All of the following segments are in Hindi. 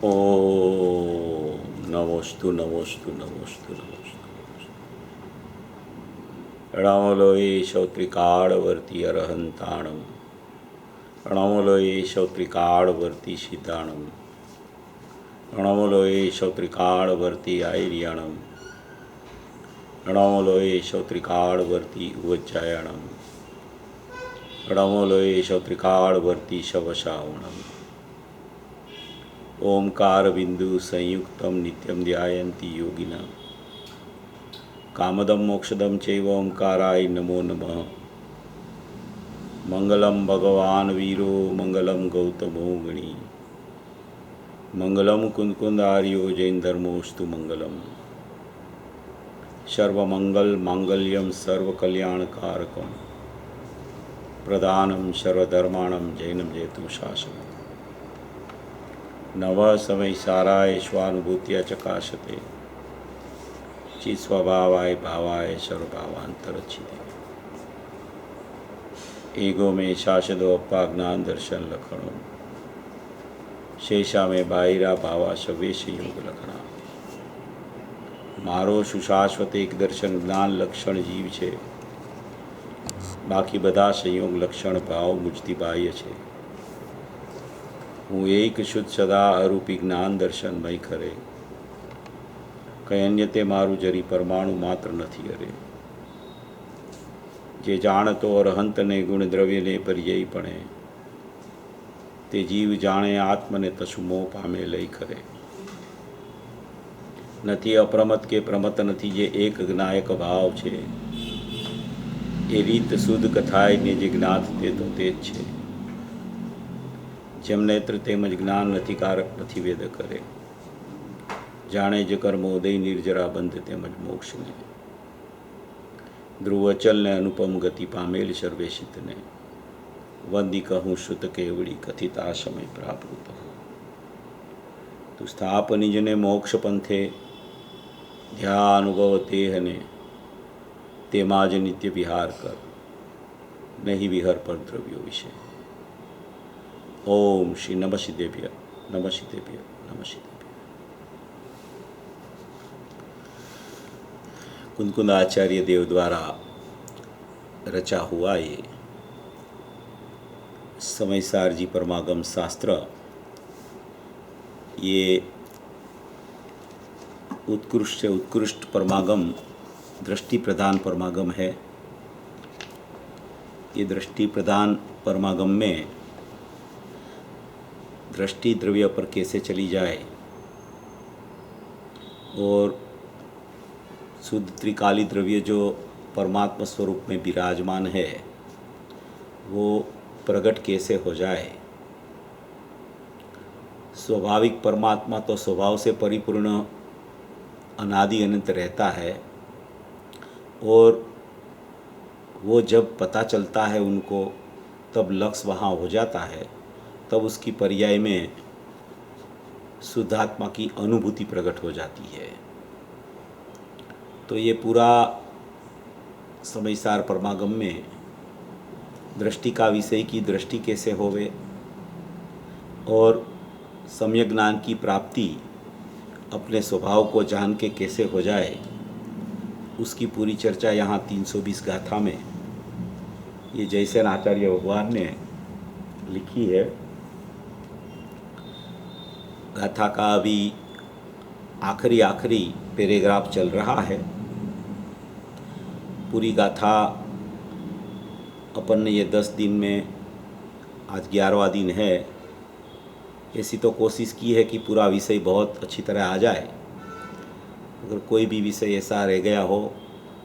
ओम नमोस्तु नमोस्तु नमोस्तु नमोस्तु। णमलोये श्रोत्रिकाळवर्ती अरहंताणं, णमलोये श्रोत्रिकाळवर्ती सिद्धाणं, णमलोये श्रोत्रिकाळवर्ती आयर्याणं, णमलोये श्रोत्रिकाळवर्ती उवज्जायणं, णमलोये श्रोत्रिकाळवर्ती शवशावणम्। ओंकार बिंदु संयुक्तम नित्यम ध्यायन्ति योगिनः, कामदम मोक्षदम चैव ओंकाराय नमो नमः। मंगलम भगवान वीरो मंगलम गौतमो गणी, मंगलम कुंदकुंदार्यो जैन धर्मोस्तु मंगलम। सर्वमंगल मांगल्यम सर्वकल्याणकारकम, प्रधानम सर्वधर्माणं जैनम जयतु शासनम्। नव समय साराय स्वानुभूत्या चकाशते, चित स्वभावाय भावाय सर्वभावांतरच्छिदे। ईगो में शासदो अप्पा ज्ञान दर्शन लखणों, शेषा में बाहिरा भावा सवेश योग लखणा। मारो सुशाश्वत एक दर्शन ज्ञान लक्षण जीव छे, बाकी बधा संयोग लक्षण भाव मुझती बाह्य छे। हूँ एक शुद्ध सदा अरूपी ज्ञान दर्शन मय खरे, कई अन्य ते मारू जरी परमाणु मात्र नहीं अरे। जे जाणतो अरहंत ने गुण द्रव्य ने पर्यायी पणे, ते जीव जाणे आत्म ने तसु मोह पामे लई खरे। નથી અપ્રમત કે પ્રમત નથી જે એક જ્ઞાયક ભાવ છે, એ રીત શુદ્ધ કથાય ને જે જ્ઞાત તે તો તે જ છે। જેમ નેત્ર તેમજ જ્ઞાન નથી કારક નથી વેદ કરે, જાણે જ કર્મોદય નિર્જરા બંધ તેમજ મોક્ષને। ધ્રુવચલ ને અનુપમ ગતિ પામેલ સર્વેશિતને, વંદી કહું શ્રુત કેવડી કથિત આ સમય પ્રાપ્ત હો। તું સ્થાપનિજને મોક્ષ પંથે ध्यानुभव तेहने, तेमाज नित्य विहार कर, नहीं विहर पर द्रव्यो विषय। ओम श्री नमः सिद्धेभ्य नमः सिद्धेभ्य नमः सिद्धेभ्य। कुंदकुंद आचार्य देव द्वारा रचा हुआ ये समयसार जी परमागम शास्त्र, ये उत्कृष्ट से उत्कृष्ट परमागम दृष्टि प्रधान परमागम है। ये दृष्टि प्रधान परमागम में दृष्टि द्रव्य पर कैसे चली जाए और शुद्ध त्रिकाली द्रव्य जो परमात्मा स्वरूप में विराजमान है वो प्रकट कैसे हो जाए। स्वाभाविक परमात्मा तो स्वभाव से परिपूर्ण अनादि अनंत रहता है, और वो जब पता चलता है उनको तब लक्ष्य वहाँ हो जाता है, तब उसकी पर्याय में शुद्धात्मा की अनुभूति प्रकट हो जाती है। तो ये पूरा समयसार परमागम में दृष्टि का विषय की दृष्टि कैसे होवे और सम्यक ज्ञान की प्राप्ति अपने स्वभाव को जान के कैसे हो जाए, उसकी पूरी चर्चा यहाँ 320 गाथा में ये जयसेन आचार्य भगवान ने लिखी है। गाथा का अभी आखिरी पैराग्राफ चल रहा है। पूरी गाथा अपन ने ये 10 दिन में, आज 11वां दिन है, ऐसी तो कोशिश की है कि पूरा विषय बहुत अच्छी तरह आ जाए। अगर कोई भी विषय ऐसा रह गया हो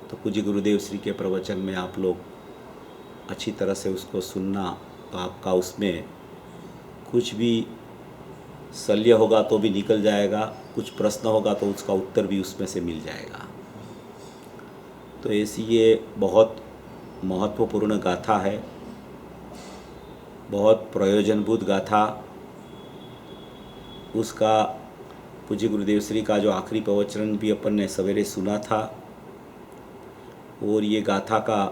तो पूज्य गुरुदेव श्री के प्रवचन में आप लोग अच्छी तरह से उसको सुनना, तो आपका उसमें कुछ भी शल्य होगा तो भी निकल जाएगा, कुछ प्रश्न होगा तो उसका उत्तर भी उसमें से मिल जाएगा। तो ऐसी ये बहुत महत्वपूर्ण गाथा है, बहुत प्रयोजनभूत गाथा। उसका पूज्य गुरुदेव श्री का जो आखिरी प्रवचन भी अपन ने सवेरे सुना था, और ये गाथा का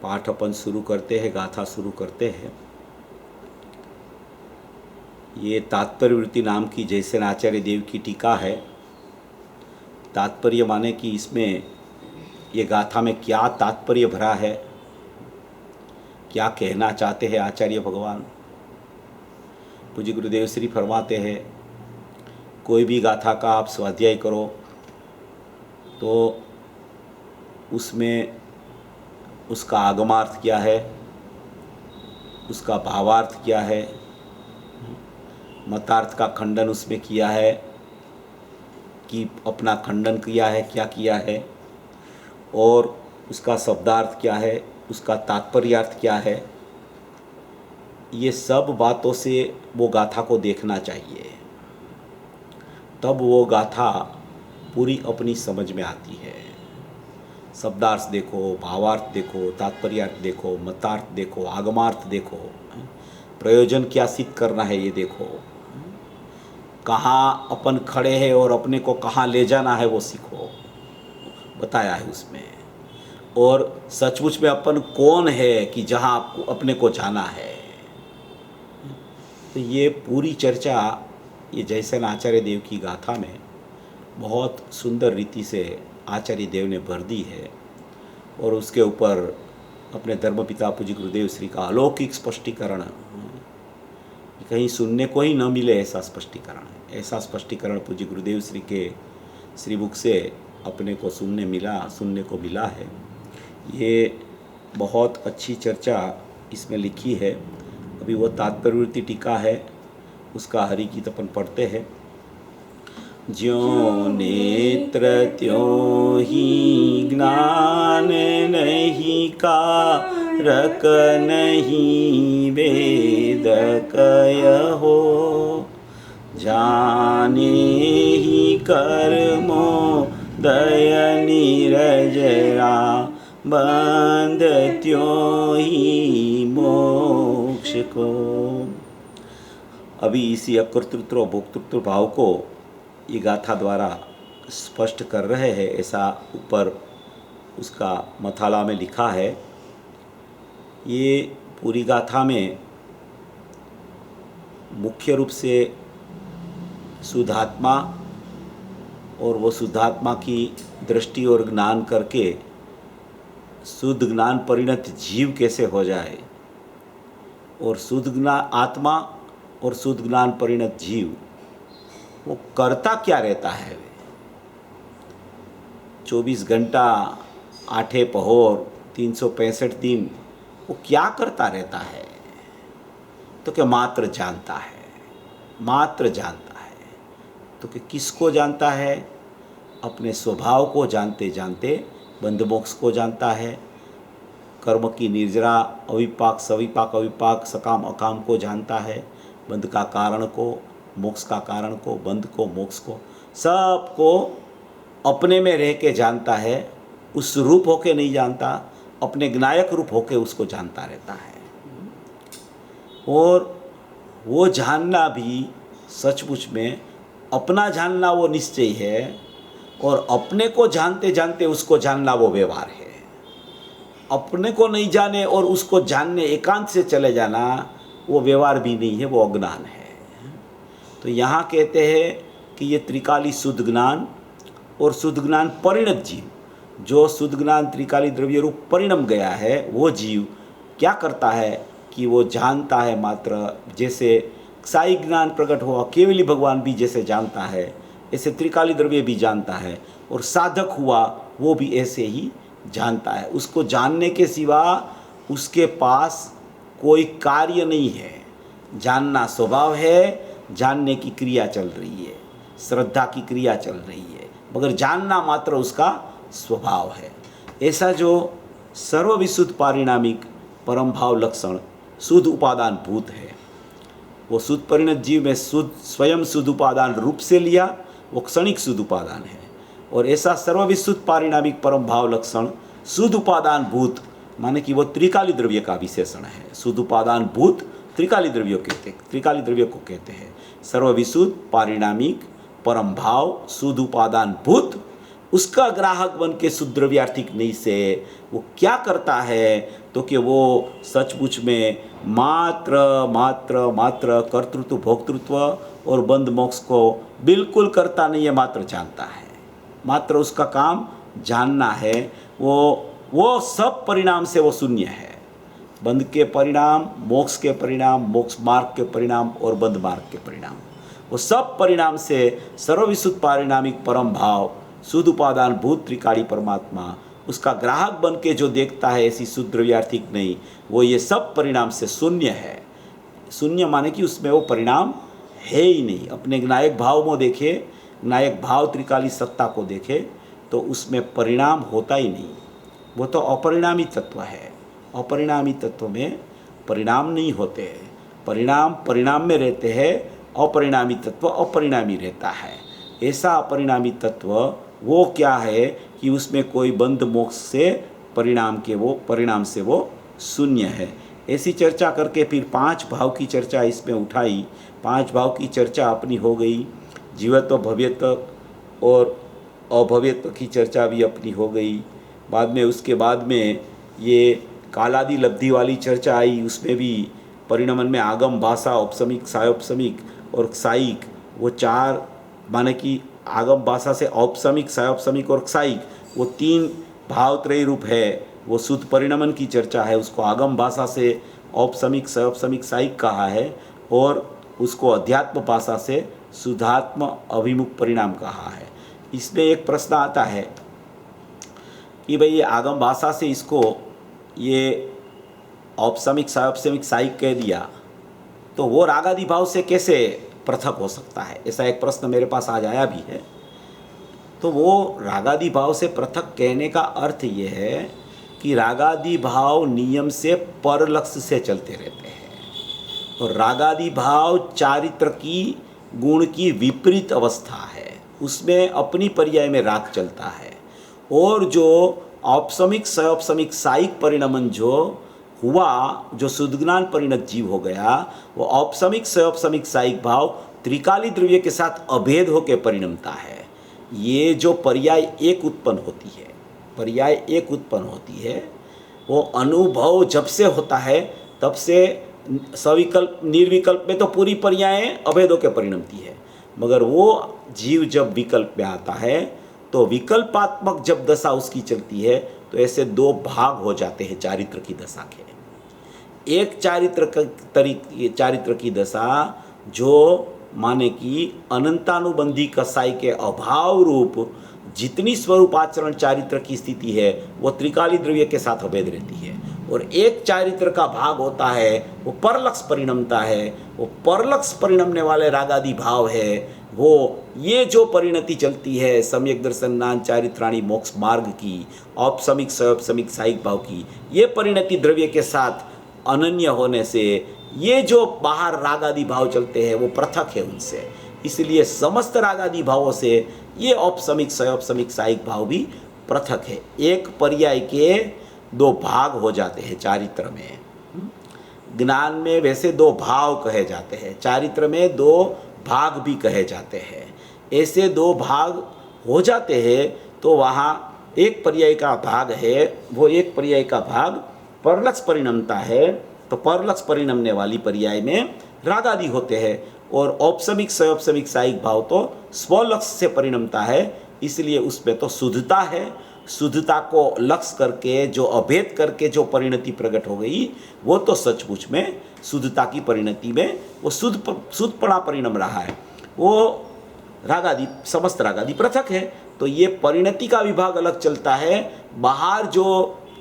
पाठ अपन शुरू करते हैं, गाथा शुरू करते हैं। ये तात्पर्यवृत्ति नाम की जयसेन आचार्य देव की टीका है। तात्पर्य माने कि इसमें ये गाथा में क्या तात्पर्य भरा है, क्या कहना चाहते हैं आचार्य भगवान। पूज्य गुरुदेव श्री फरमाते हैं, कोई भी गाथा का आप स्वाध्याय करो तो उसमें उसका आगमार्थ क्या है, उसका भावार्थ क्या है, मतार्थ का खंडन उसमें किया है कि अपना खंडन किया है, क्या किया है, और उसका शब्दार्थ क्या है, उसका तात्पर्यार्थ क्या है। ये सब बातों से वो गाथा को देखना चाहिए, तब वो गाथा पूरी अपनी समझ में आती है। शब्दार्थ देखो, भावार्थ देखो, तात्पर्यार्थ देखो, मतार्थ देखो, आगमार्थ देखो, प्रयोजन क्या सिद्ध करना है ये देखो, कहाँ अपन खड़े हैं और अपने को कहाँ ले जाना है वो सीखो, बताया है उसमें। और सचमुच में अपन कौन है कि जहाँ आपको अपने को जाना है। तो ये पूरी चर्चा ये जयसेन आचार्य देव की गाथा में बहुत सुंदर रीति से आचार्य देव ने भर दी है, और उसके ऊपर अपने धर्मपिता पूज्य गुरुदेव श्री का अलौकिक स्पष्टीकरण, कहीं सुनने को ही न मिले ऐसा स्पष्टीकरण है। ऐसा स्पष्टीकरण पूज्य गुरुदेव श्री के श्रीमुख से अपने को सुनने को मिला है। ये बहुत अच्छी चर्चा इसमें लिखी है। अभी वो तात्पर्यवृत्ति टीका है, उसका हरि गीत अपन पढ़ते हैं। ज्यों नेत्र त्यों ही ज्ञान नहीं, कारक नहीं वेद कहो, जाने ही कर्मो दय नीरजरा, बंध त्यों ही मोक्ष को। अभी इसी अकर्तृत्व भोक्तृत्व भाव को ये गाथा द्वारा स्पष्ट कर रहे हैं, ऐसा ऊपर उसका मथाला में लिखा है। ये पूरी गाथा में मुख्य रूप से शुद्धात्मा और वो शुद्धात्मा की दृष्टि और ज्ञान करके शुद्ध ज्ञान परिणत जीव कैसे हो जाए, और शुद्ध ज्ञान आत्मा और शुद्ध ज्ञान परिणत जीव वो करता क्या रहता है। 24 घंटा 8 पहर 365 दिन वो क्या करता रहता है, तो क्या मात्र जानता है, मात्र जानता है। तो कि किसको जानता है, अपने स्वभाव को जानते जानते बंध मोक्ष को जानता है, कर्म की निर्जरा, अविपाक सविपाक अविपाक, सकाम अकाम को जानता है, बंध का कारण को, मोक्ष का कारण को, बंध को, मोक्ष को, सबको अपने में रह के जानता है। उस रूप होके नहीं जानता, अपने ज्ञायक रूप होके उसको जानता रहता है। और वो जानना भी सचमुच में अपना जानना वो निश्चय है, और अपने को जानते जानते उसको जानना वो व्यवहार है। अपने को नहीं जाने और उसको जानने एकांत से चले जाना वो व्यवहार भी नहीं है, वो अज्ञान है। तो यहाँ कहते हैं कि ये त्रिकाली शुद्ध ज्ञान और शुद्ध ज्ञान परिणत जीव, जो शुद्ध ज्ञान त्रिकाली द्रव्य रूप परिणम गया है, वो जीव क्या करता है कि वो जानता है मात्र। जैसे साई ज्ञान प्रकट हुआ, केवली भगवान भी जैसे जानता है, ऐसे त्रिकाली द्रव्य भी जानता है, और साधक हुआ वो भी ऐसे ही जानता है। उसको जानने के सिवा उसके पास कोई कार्य नहीं है। जानना स्वभाव है, जानने की क्रिया चल रही है, श्रद्धा की क्रिया चल रही है, मगर जानना मात्र उसका स्वभाव है। ऐसा जो सर्वविशुद्ध पारिणामिक परम भाव लक्षण शुद्ध उपादान भूत है, वो शुद्ध परिणत जीव में शुद्ध स्वयं शुद्ध उपादान रूप से लिया, वो क्षणिक शुद्ध उपादान है। और ऐसा सर्वविशुद्ध पारिणामिक परम भाव लक्षण शुद्ध उपादान भूत माने कि वो त्रिकाली द्रव्य का विशेषण है। शुद्ध उपादान भूत त्रिकाली द्रव्यों त्रिकाली द्रव्य को कहते हैं। सर्वविशुद्ध पारिणामिक परम भाव शुद्ध उपादान भूत उसका ग्राहक बन के शुद्ध द्रव्यार्थिक नहीं से वो क्या करता है, तो कि वो सचमुच में मात्र मात्र मात्र कर्तृत्व भोक्तृत्व और बंध मोक्ष को बिल्कुल करता नहीं है, मात्र जानता है, मात्र उसका काम जानना है। वो सब परिणाम से वो शून्य है। बंध के परिणाम, मोक्ष के परिणाम, मोक्ष मार्ग के परिणाम और बंध मार्ग के परिणाम, वो सब परिणाम से सर्वविशुद्ध पारिणामिक परम भाव शुद्ध उपादान भूत त्रिकाली परमात्मा उसका ग्राहक बन के जो देखता है, ऐसी शुद्ध द्रव्यार्थिक नहीं, वो ये सब परिणाम से शून्य है। शून्य माने कि उसमें वो परिणाम है ही नहीं। अपने नायक भाव में देखे, नायक भाव त्रिकाली सत्ता को देखे तो उसमें परिणाम होता ही नहीं, वो तो अपरिणामी तत्व है। अपरिणामी तत्व में परिणाम नहीं होते, परिणाम परिणाम में रहते हैं, अपरिणामी तत्व अपरिणामी रहता है। ऐसा अपरिणामी तत्व वो क्या है कि उसमें कोई बंध मोक्ष से परिणाम से वो शून्य है। ऐसी चर्चा करके फिर 5 भाव की चर्चा इसमें उठाई। 5 भाव की चर्चा अपनी हो गई, जीवत्व भव्यत्व और अभव्यत्व की चर्चा भी अपनी हो गई। बाद में उसके बाद में ये कालादि लब्धि वाली चर्चा आई, उसमें भी परिणमन में आगम भाषा औपसमिक सायोपसमिक और साइक, वो 4 माने कि आगम भाषा से औपसमिक सायोपसमिक और साइक, वो 3 भावत्रयी रूप है। वो शुद्ध परिणमन की चर्चा है, उसको आगम भाषा से औपसमिक सायोपसमिक साइक कहा है और उसको अध्यात्म भाषा से शुद्धात्म अभिमुख परिणाम कहा है। इसमें एक प्रश्न आता है कि भाई ये आगम भाषा से इसको ये औपसमिक सायोपसमिक साइक कह दिया, तो वो रागादि भाव से कैसे पृथक हो सकता है, ऐसा एक प्रश्न मेरे पास आज आया भी है। तो वो रागादि भाव से पृथक कहने का अर्थ ये है कि रागादि भाव नियम से पर लक्ष्य से चलते रहते हैं, और रागादि भाव चारित्र की गुण की विपरीत अवस्था है, उसमें अपनी पर्याय में राग चलता है। और जो औपसमिक सौपसमिक साइक परिणमन जो हुआ, जो शुद्ध ज्ञान परिणत जीव हो गया, वो औपसमिक सौपसमिक साइक भाव त्रिकाली द्रव्य के साथ अभेद होकर परिणमता है। ये जो पर्याय एक उत्पन्न होती है, पर्याय एक उत्पन्न होती है, वो अनुभव जब से होता है तब से सविकल्प निर्विकल्प में तो पूरी पर्याय अभेदों के परिणमती है, मगर वो जीव जब विकल्प में आता है तो विकल्पात्मक जब दशा उसकी चलती है तो ऐसे 2 भाग हो जाते हैं चारित्र की दशा के। एक चारित्र की दशा जो माने कि अनंतानुबंधी कसाई के अभाव रूप जितनी स्वरूप आचरण चारित्र की स्थिति है वो त्रिकाली द्रव्य के साथ अभेद रहती है। और एक चारित्र का भाग होता है वो परलक्ष परिणमता है, वो परलक्ष परिणमने वाले रागादि भाव है। वो ये जो परिणति चलती है सम्यक दर्शन ज्ञान चारित्राणी मोक्ष मार्ग की, औपसमिक सौपसमिक साइक भाव की, ये परिणति द्रव्य के साथ अनन्य होने से ये जो बाहर रागादि भाव चलते हैं वो पृथक है उनसे। इसलिए समस्त रागादि भावों से ये औपसमिक सौपसमिक साइक भाव भी पृथक है। एक पर्याय के 2 भाग हो जाते हैं चारित्र में। ज्ञान में वैसे 2 भाव कहे जाते हैं, चारित्र में 2 भाग भी कहे जाते हैं। ऐसे 2 भाग हो जाते हैं तो वहाँ एक पर्याय का भाग है, वो एक पर्याय का भाग परलक्ष परिणमता है, तो परलक्ष परिणमने वाली पर्याय में रागादि होते हैं। और औपसमिक सौपसमिक साइक भाव तो स्वलक्ष से परिणमता है, इसलिए उसमें तो शुद्धता है। शुद्धता को लक्ष्य करके जो अभेद करके जो परिणति प्रकट हो गई वो तो सचमुच में शुद्धता की परिणति में वो शुद्धपणा परिणम रहा है। वो रागादि समस्त रागादि पृथक है, तो ये परिणति का विभाग अलग चलता है। बाहर जो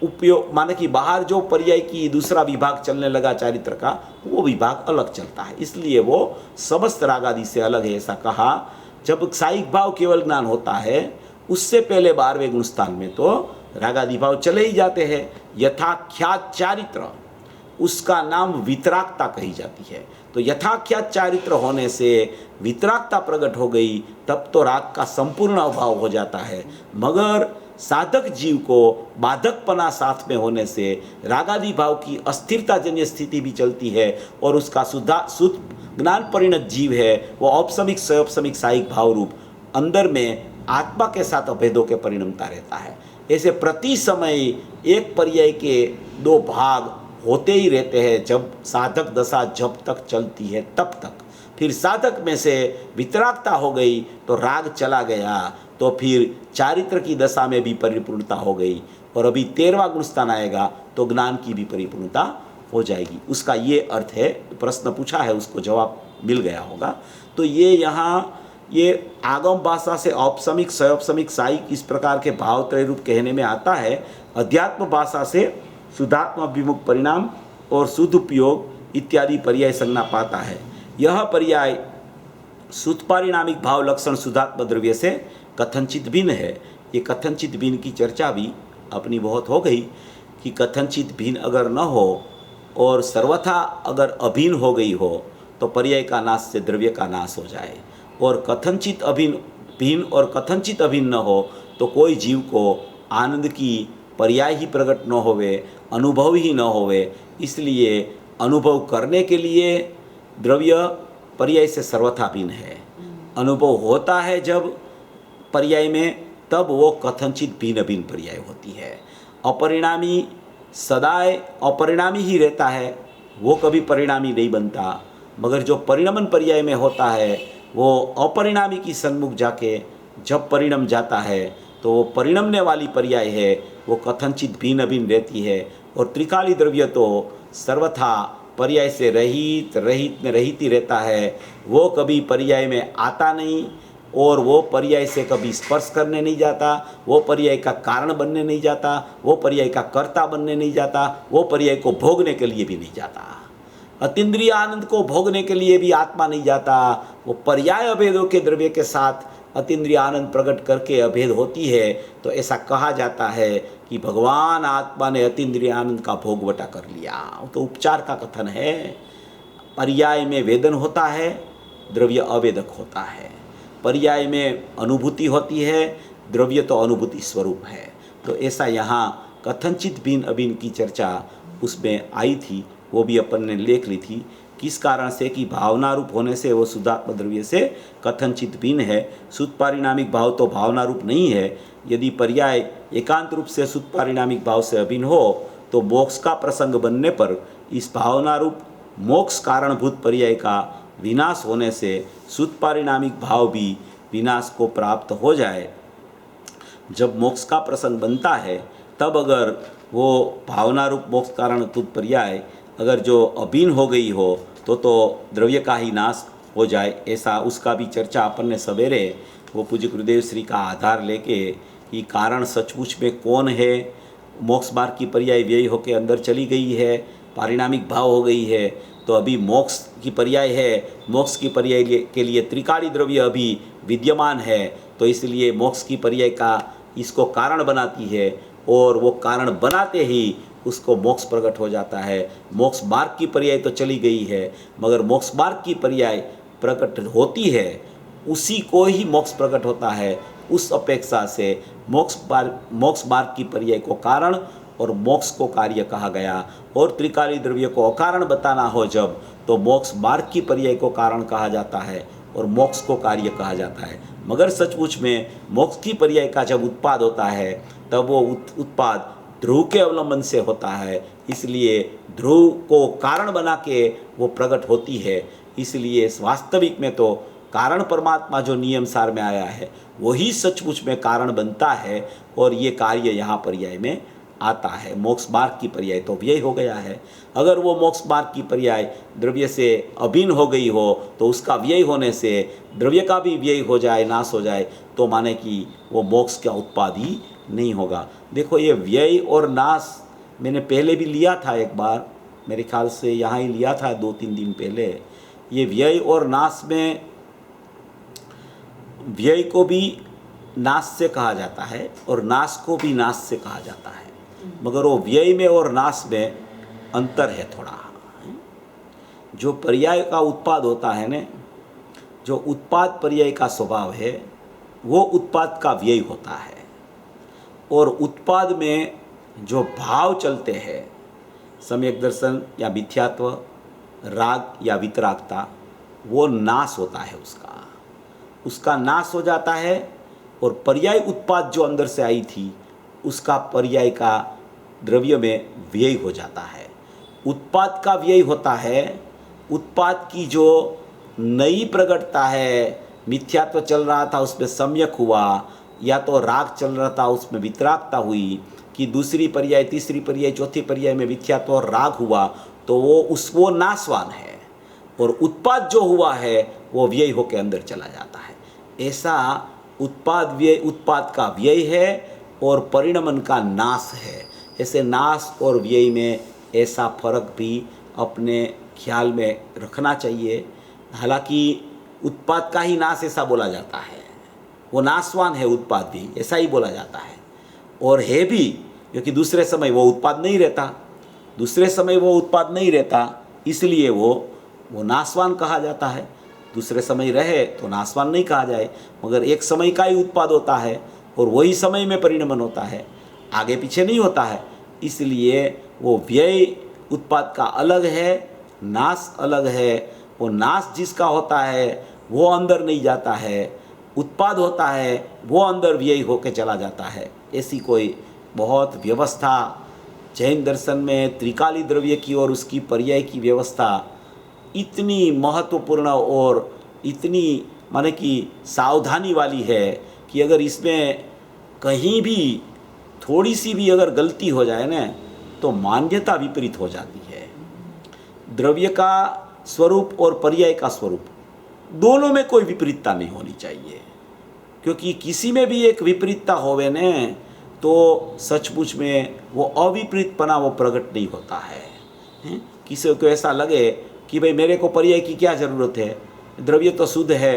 उपयोग माने कि बाहर जो पर्याय की दूसरा विभाग चलने लगा चारित्र का, वो विभाग अलग चलता है, इसलिए वो समस्त रागादि से अलग है। ऐसा कहा जब साइक भाव केवल ज्ञान होता है उससे पहले 12वें गुणस्थान में तो रागादि भाव चले ही जाते हैं। यथाख्यात चारित्र उसका नाम वितरागता कही जाती है, तो यथाख्यात चारित्र होने से वितरागता प्रकट हो गई, तब तो राग का संपूर्ण अभाव हो जाता है। मगर साधक जीव को बाधकपना साथ में होने से रागादि भाव की अस्थिरता जन्य स्थिति भी चलती है, और उसका शुद्ध ज्ञान परिणत जीव है वो औपसमिक सौपसमिक साइक भाव रूप अंदर में आत्मा के साथ अभेदों के परिणमता रहता है। ऐसे प्रति समय एक पर्याय के दो भाग होते ही रहते हैं, जब साधक दशा जब तक चलती है तब तक। फिर साधक में से वितरागता हो गई तो राग चला गया, तो फिर चारित्र की दशा में भी परिपूर्णता हो गई, और अभी 13वां गुणस्थान आएगा तो ज्ञान की भी परिपूर्णता हो जाएगी। उसका ये अर्थ है, प्रश्न पूछा है उसको जवाब मिल गया होगा। तो ये यहाँ ये आगम भाषा से औपसमिक, सौपसमिक, सायिक इस प्रकार के भाव त्रय रूप कहने में आता है। अध्यात्म भाषा से शुद्धात्म अभिमुख परिणाम और शुद्ध उपयोग इत्यादि पर्याय संज्ञा पाता है। यह पर्याय शुद्ध पारिणामिक भाव लक्षण शुद्धात्म द्रव्य से कथनचित भिन्न है। ये कथनचित भिन्न की चर्चा भी अपनी बहुत हो गई कि कथनचित भिन्न अगर न हो और सर्वथा अगर अभिन्न हो गई हो तो पर्याय का नाश से द्रव्य का नाश हो जाए, और कथनचित भिन्न और कथनचित अभिन्न न हो तो कोई जीव को आनंद की पर्याय ही प्रकट न होवे, अनुभव ही न होवे। इसलिए अनुभव करने के लिए द्रव्य पर्याय से सर्वथा भिन्न है। अनुभव होता है जब पर्याय में, तब वो कथनचित भिन्न भिन्न पर्याय होती है। अपरिणामी सदाए अपरिणामी ही रहता है, वो कभी परिणामी नहीं बनता। मगर जो परिणमन पर्याय में होता है वो अपरिणामी की सन्मुख जाके जब परिणम जाता है तो वो परिणमने वाली पर्याय है, वो कथनचित भिन्न भिन्न रहती है। और त्रिकाली द्रव्य तो सर्वथा पर्याय से रहित ही रहता है। वो कभी पर्याय में आता नहीं, और वो पर्याय से कभी स्पर्श करने नहीं जाता, वो पर्याय का कारण बनने नहीं जाता, वो पर्याय का कर्ता बनने नहीं जाता, वो पर्याय को भोगने के लिए भी नहीं जाता। अतीन्द्रिय आनंद को भोगने के लिए भी आत्मा नहीं जाता। वो पर्याय अभेदों के द्रव्य के साथ अतीन्द्रिय आनंद प्रकट करके अभेद होती है। तो ऐसा कहा जाता है कि भगवान आत्मा ने अतीन्द्रिय आनंद का भोग बटा कर लिया। तो उपचार का कथन है। पर्याय में वेदन होता है, द्रव्य अवेदक होता है। पर्याय में अनुभूति होती है, द्रव्य तो अनुभूति स्वरूप है। तो ऐसा यहाँ कथनचित भिन्न अभिन्न की चर्चा उसमें आई थी, वो भी अपन ने लेख ली थी। किस कारण से कि भावना रूप होने से वो शुद्धात्म द्रव्य से कथनचित भिन्न है। शुद्ध पारिणामिक भाव तो भावना रूप नहीं है। यदि पर्याय एकांत रूप से शुद्ध पारिणामिक भाव से अभिन्न हो तो मोक्ष का प्रसंग बनने पर इस भावना रूप मोक्ष कारणभूत पर्याय का विनाश होने से शुद्ध पारिणामिक भाव भी विनाश को प्राप्त हो जाए। जब मोक्ष का प्रसंग बनता है तब अगर वो भावना रूप मोक्ष कारणभूत पर्याय अगर जो अभिन्न हो गई हो तो द्रव्य का ही नाश हो जाए। ऐसा उसका भी चर्चा अपन ने सवेरे वो पूज्य गुरुदेव श्री का आधार लेके कि कारण सचमुच में कौन है। मोक्ष मार्ग की पर्याय व्यय होकर अंदर चली गई है, पारिणामिक भाव हो गई है, तो अभी मोक्ष की पर्याय है। मोक्ष की पर्याय के लिए त्रिकाली द्रव्य अभी विद्यमान है, तो इसलिए मोक्ष की पर्याय का इसको कारण बनाती है, और वो कारण बनाते ही उसको मोक्ष प्रकट हो जाता है। मोक्ष मार्ग की पर्याय तो चली गई है, मगर मोक्ष मार्ग की पर्याय प्रकट होती है, उसी को ही मोक्ष प्रकट होता है। उस अपेक्षा से मोक्ष मार्ग की पर्याय को कारण और मोक्ष को कार्य कहा गया, और त्रिकाली द्रव्य को अकारण बताना हो जब, तो मोक्ष मार्ग की पर्याय को कारण कहा जाता है और मोक्ष को कार्य कहा जाता है। मगर सचमुच में मोक्ष की पर्याय का जब उत्पाद होता है तब वो उत्पाद ध्रुव के अवलंबन से होता है, इसलिए ध्रुव को कारण बना के वो प्रकट होती है। इसलिए वास्तविक में तो कारण परमात्मा जो नियम सार में आया है वही सचमुच में कारण बनता है, और ये कार्य यहाँ पर्याय में आता है। मोक्ष मार्ग की पर्याय तो व्यय हो गया है। अगर वो मोक्ष मार्ग की पर्याय द्रव्य से अभिन्न हो गई हो तो उसका व्यय होने से द्रव्य का भी व्यय हो जाए, नाश हो जाए, तो माने कि वो मोक्ष का उत्पाद ही नहीं होगा। देखो ये व्यय और नाश मैंने पहले भी लिया था एक बार, मेरे ख्याल से यहाँ ही लिया था 2-3 दिन पहले। ये व्यय और नाश में व्यय को भी नाश से कहा जाता है और नाश को भी नाश से कहा जाता है, मगर वो व्यय में और नाश में अंतर है थोड़ा। जो पर्याय का उत्पाद होता है न, जो उत्पाद पर्याय का स्वभाव है वो उत्पाद का व्यय होता है, और उत्पाद में जो भाव चलते हैं, सम्यक दर्शन या मिथ्यात्व, राग या वितरागता, वो नाश होता है। उसका नाश हो जाता है और पर्याय उत्पाद जो अंदर से आई थी उसका पर्याय का द्रव्य में व्यय हो जाता है। उत्पाद का व्यय होता है, उत्पाद की जो नई प्रकटता है, मिथ्यात्व चल रहा था उसमें सम्यक हुआ, या तो राग चल रहा था उसमें वितरागता हुई, कि दूसरी पर्याय तीसरी पर्याय चौथी पर्याय में मिथ्यात्व और राग हुआ, तो वो नाशवान है। और उत्पाद जो हुआ है वो व्यय होकर अंदर चला जाता है। ऐसा उत्पाद का व्यय है और परिणमन का नाश है। ऐसे नाश और व्यय में ऐसा फर्क भी अपने ख्याल में रखना चाहिए। हालांकि उत्पाद का ही नाश ऐसा बोला जाता है, वो नाशवान है उत्पाद भी, ऐसा ही बोला जाता है। और है भी, क्योंकि दूसरे समय वो उत्पाद नहीं रहता, दूसरे समय वो उत्पाद नहीं रहता, इसलिए वो नाशवान कहा जाता है। दूसरे समय रहे तो नाशवान नहीं कहा जाए, मगर एक समय का ही उत्पाद होता है और वही समय में परिणमन होता है, आगे पीछे नहीं होता है। इसलिए वो व्यय उत्पाद का अलग है, नाश अलग है। वो नाश जिसका होता है वो अंदर नहीं जाता है, उत्पाद होता है वो अंदर व्यय होकर चला जाता है। ऐसी कोई बहुत व्यवस्था जैन दर्शन में त्रिकाली द्रव्य की और उसकी पर्याय की व्यवस्था इतनी महत्वपूर्ण और इतनी माने कि सावधानी वाली है कि अगर इसमें कहीं भी थोड़ी सी भी अगर गलती हो जाए ना तो मान्यता विपरीत हो जाती है। द्रव्य का स्वरूप और पर्याय का स्वरूप दोनों में कोई विपरीतता नहीं होनी चाहिए, क्योंकि किसी में भी एक विपरीतता होवे ने तो सचमुच में वो अविपरीतपना वो प्रकट नहीं होता है। किसी को ऐसा लगे कि भाई मेरे को पर्याय की क्या ज़रूरत है, द्रव्य तो शुद्ध है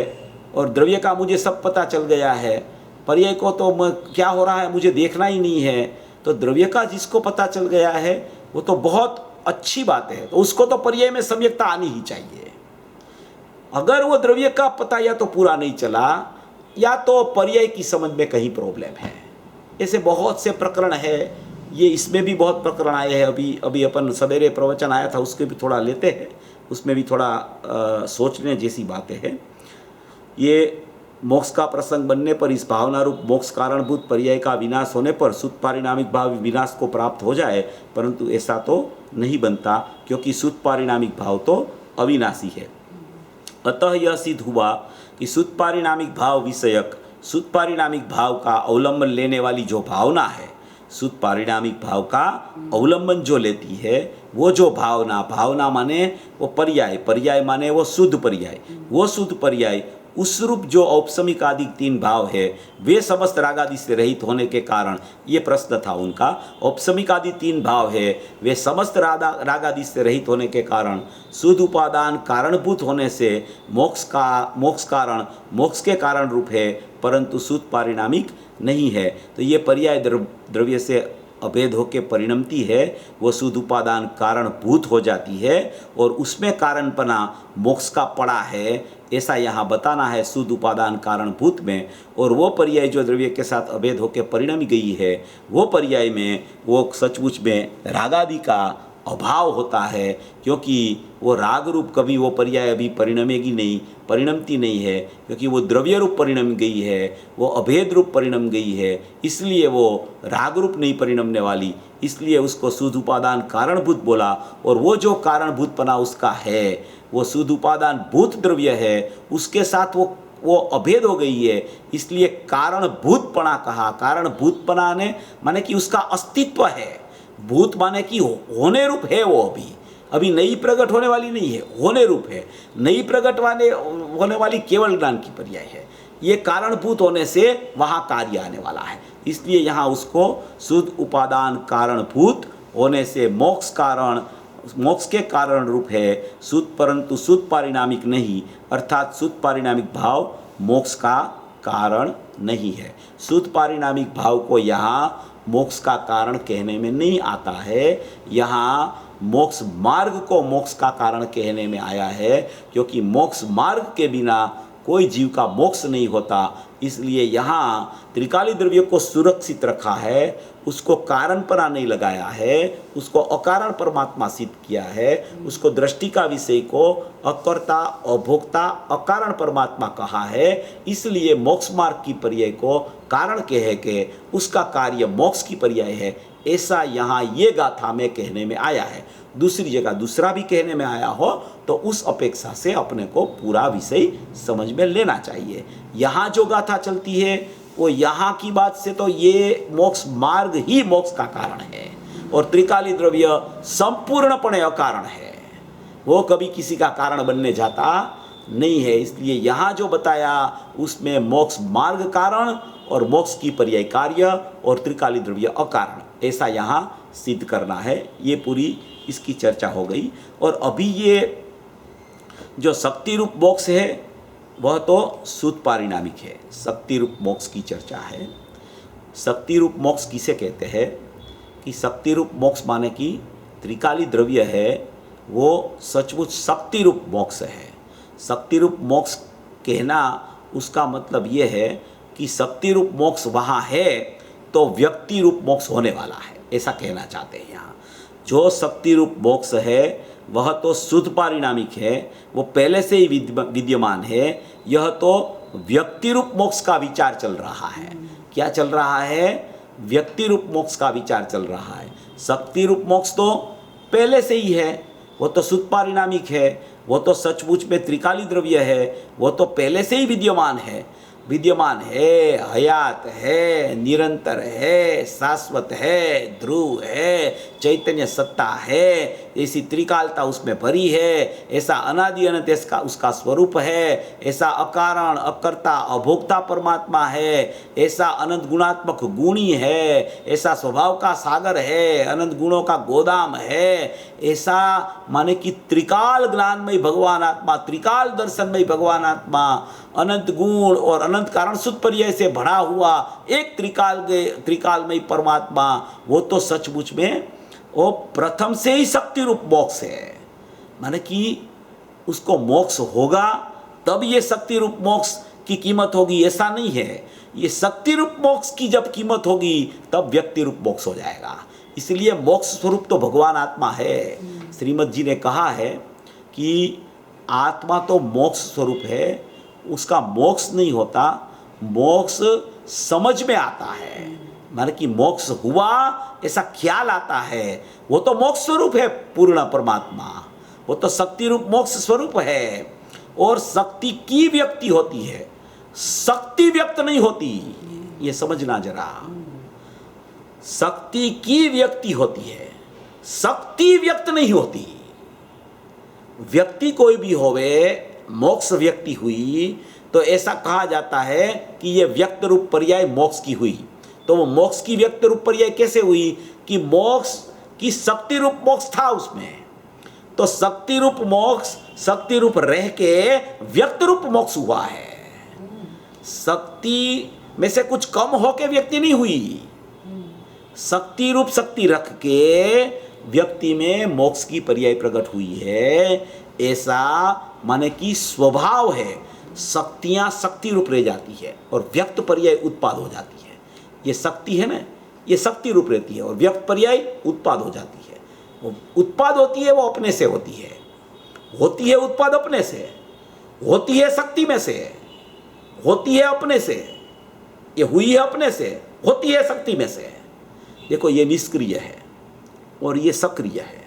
और द्रव्य का मुझे सब पता चल गया है, पर्याय को तो क्या हो रहा है मुझे देखना ही नहीं है। तो द्रव्य का जिसको पता चल गया है वो तो बहुत अच्छी बात है, तो उसको तो पर्याय में सम्यकता आनी ही चाहिए। अगर वो द्रव्य का पता या तो पूरा नहीं चला या तो पर्याय की समझ में कहीं प्रॉब्लम है। ऐसे बहुत से प्रकरण है, ये इसमें भी बहुत प्रकरण आए हैं। अभी अपन सवेरे प्रवचन आया था उसके भी थोड़ा लेते हैं, उसमें भी थोड़ा सोचने जैसी बातें हैं। ये मोक्ष का प्रसंग बनने पर इस भावना रूप मोक्ष कारणभूत पर्याय का विनाश होने पर शुद्ध पारिणामिक भाव विनाश को प्राप्त हो जाए, परंतु ऐसा तो नहीं बनता, क्योंकि शुद्ध पारिणामिक भाव तो अविनाशी है। अतः यह सिद्ध हुआ कि शुद्ध पारिणामिक भाव विषयक शुद्ध पारिणामिक भाव का अवलंबन लेने वाली जो भावना है, शुद्ध पारिणामिक भाव का अवलंबन जो लेती है वो जो भावना माने वो पर्याय माने वो शुद्ध पर्याय उस रूप जो औपसमिक आदि तीन भाव है वे समस्त रागादि से रहित होने के कारण, ये प्रश्न था उनका, औपसमिक आदि तीन भाव है वे समस्त रागादि से रहित होने के कारण शुद्ध उपादान कारणभूत होने से मोक्ष के कारण रूप है, परंतु शुद्ध पारिणामिक नहीं है। तो ये पर्याय द्रव्य से अभेद होकर परिणमती है, वो शुद्ध उपादान कारणभूत हो जाती है और उसमें कारणपना मोक्ष का पड़ा है, ऐसा यहाँ बताना है शुद्ध उपादान कारणभूत में। और वो पर्याय जो द्रव्य के साथ अभेद होकर परिणम गई है, वो पर्याय में वो सचमुच में रागादि का अभाव होता है, क्योंकि वो राग रूप कभी वो पर्याय अभी परिणमती नहीं है, क्योंकि वो द्रव्य रूप परिणम गई है, वो अभेद रूप परिणम गई है, इसलिए वो राग रूप नहीं परिणमने वाली, इसलिए उसको शुद्ध उपादान कारणभूत बोला। और वो जो कारणभूतपना उसका है वो शुद्ध उपादान भूत द्रव्य है, उसके साथ वो अभेद हो गई है, इसलिए कारणभूतपना कहा। कारणभूतपना ने माने कि उसका अस्तित्व है, भूत माने कि होने रूप है, वो अभी नई प्रकट होने वाली नहीं है, होने रूप है। नई प्रकट होने वाली केवल ज्ञान की पर्याय है। ये कारणभूत होने से वहाँ कार्य आने वाला है, इसलिए यहाँ उसको शुद्ध उपादान कारणभूत होने से मोक्ष के कारण रूप है शुद्ध, परंतु शुद्ध पारिणामिक नहीं, अर्थात शुद्ध पारिणामिक भाव मोक्ष का कारण नहीं है। शुद्ध पारिणामिक भाव को यहाँ मोक्ष का कारण कहने में नहीं आता है, यहाँ मोक्ष मार्ग को मोक्ष का कारण कहने में आया है, क्योंकि मोक्ष मार्ग के बिना कोई जीव का मोक्ष नहीं होता। इसलिए यहाँ त्रिकाली द्रव्य को सुरक्षित रखा है, उसको कारण परा नहीं लगाया है, उसको अकारण परमात्मा सिद्ध किया है, उसको दृष्टि का विषय को अकर्ता अभोक्ता अकारण परमात्मा कहा है। इसलिए मोक्ष मार्ग की पर्याय को कारण कह के उसका कार्य मोक्ष की पर्याय है, ऐसा यहाँ ये गाथा में कहने में आया है। दूसरी जगह दूसरा भी कहने में आया हो तो उस अपेक्षा से अपने को पूरा विषय समझ में लेना चाहिए। यहाँ जो गाथा चलती है वो यहाँ की बात से तो ये मोक्ष मार्ग ही मोक्ष का कारण है और त्रिकाली द्रव्य संपूर्णपणे अकारण है, वो कभी किसी का कारण बनने जाता नहीं है। इसलिए यहाँ जो बताया उसमें मोक्ष मार्ग कारण और मोक्ष की पर्याय कार्य और त्रिकाली द्रव्य अकारण, ऐसा यहाँ सिद्ध करना है। ये पूरी इसकी चर्चा हो गई। और अभी ये जो शक्ति रूप मोक्ष है वह तो शुद्ध पारिणामिक है, शक्ति रूप मोक्ष की चर्चा है। शक्ति रूप मोक्ष किसे कहते हैं कि शक्ति रूप मोक्ष माने कि त्रिकाली द्रव्य है वो सचमुच शक्ति रूप मोक्ष है। शक्ति रूप मोक्ष कहना उसका मतलब ये है कि शक्ति रूप मोक्ष वहाँ है तो व्यक्ति रूप मोक्ष होने वाला है, ऐसा कहना चाहते हैं यहाँ। जो शक्ति रूप मोक्ष है वह तो शुद्ध पारिणामिक है, वो पहले से ही विद्यमान है। यह तो व्यक्ति रूप मोक्ष का विचार चल रहा है। क्या चल रहा है? व्यक्ति रूप मोक्ष का विचार चल रहा है। शक्ति रूप मोक्ष तो पहले से ही है, वो तो शुद्ध पारिणामिक है, वो तो सचमुच में त्रिकाली द्रव्य है, वो तो पहले से ही विद्यमान है, हयात है, निरंतर है, शाश्वत है, ध्रुव है, चैतन्य सत्ता है, ऐसी त्रिकालता उसमें भरी है, ऐसा अनादि अनंत इसका उसका स्वरूप है, ऐसा अकारण अकर्ता अभोक्ता परमात्मा है, ऐसा अनंत गुणात्मक गुणी है, ऐसा स्वभाव का सागर है, अनंत गुणों का गोदाम है, ऐसा माने कि त्रिकाल ज्ञानमय भगवान आत्मा, त्रिकाल दर्शनमय भगवान आत्मा, अनंत गुण और अनंत कारण शुद्ध पर्याय से भरा हुआ एक त्रिकालमय परमात्मा, वो तो सचमुच में वो प्रथम से ही शक्ति रूप मोक्ष है। माने कि उसको मोक्ष होगा तब ये शक्ति रूप मोक्ष की कीमत होगी, ऐसा नहीं है। ये शक्ति रूप मोक्ष की जब कीमत होगी तब व्यक्ति रूप मोक्ष हो जाएगा। इसलिए मोक्ष स्वरूप तो भगवान आत्मा है। श्रीमद जी ने कहा है कि आत्मा तो मोक्ष स्वरूप है, उसका मोक्ष नहीं होता, मोक्ष समझ में आता है। माने कि मोक्ष हुआ ऐसा ख्याल आता है, वो तो मोक्ष स्वरूप है पूर्ण परमात्मा, वो तो शक्ति रूप मोक्ष स्वरूप है। और शक्ति की व्यक्ति होती है, शक्ति व्यक्त नहीं होती, ये समझना जरा। शक्ति की व्यक्ति होती है, शक्ति व्यक्त नहीं होती। व्यक्ति कोई भी होवे, मोक्ष व्यक्ति हुई तो ऐसा कहा जाता है कि ये व्यक्त रूप पर्याय मोक्ष की हुई। तो वो मोक्ष की व्यक्त रूप पर्याय कैसे हुई कि मोक्ष की शक्ति रूप मोक्ष था उसमें, तो शक्ति रूप मोक्ष शक्ति रूप रह के व्यक्त रूप मोक्ष हुआ है। शक्ति में से कुछ कम होके व्यक्ति नहीं हुई, शक्ति रूप शक्ति रख के व्यक्ति में मोक्ष की पर्याय प्रकट हुई है। ऐसा माने कि स्वभाव है, शक्तियां शक्ति रूप रह जाती है और व्यक्त पर्याय उत्पाद हो जाती है। ये शक्ति है ना, ये शक्ति रूप रहती है और व्यक्त पर्याय उत्पाद हो जाती है। वो उत्पाद होती है, वो अपने से होती है उत्पाद अपने से, होती है शक्ति में से, होती है अपने से, ये हुई है अपने से, होती है शक्ति में से। देखो ये निष्क्रिय है और ये सक्रिय है।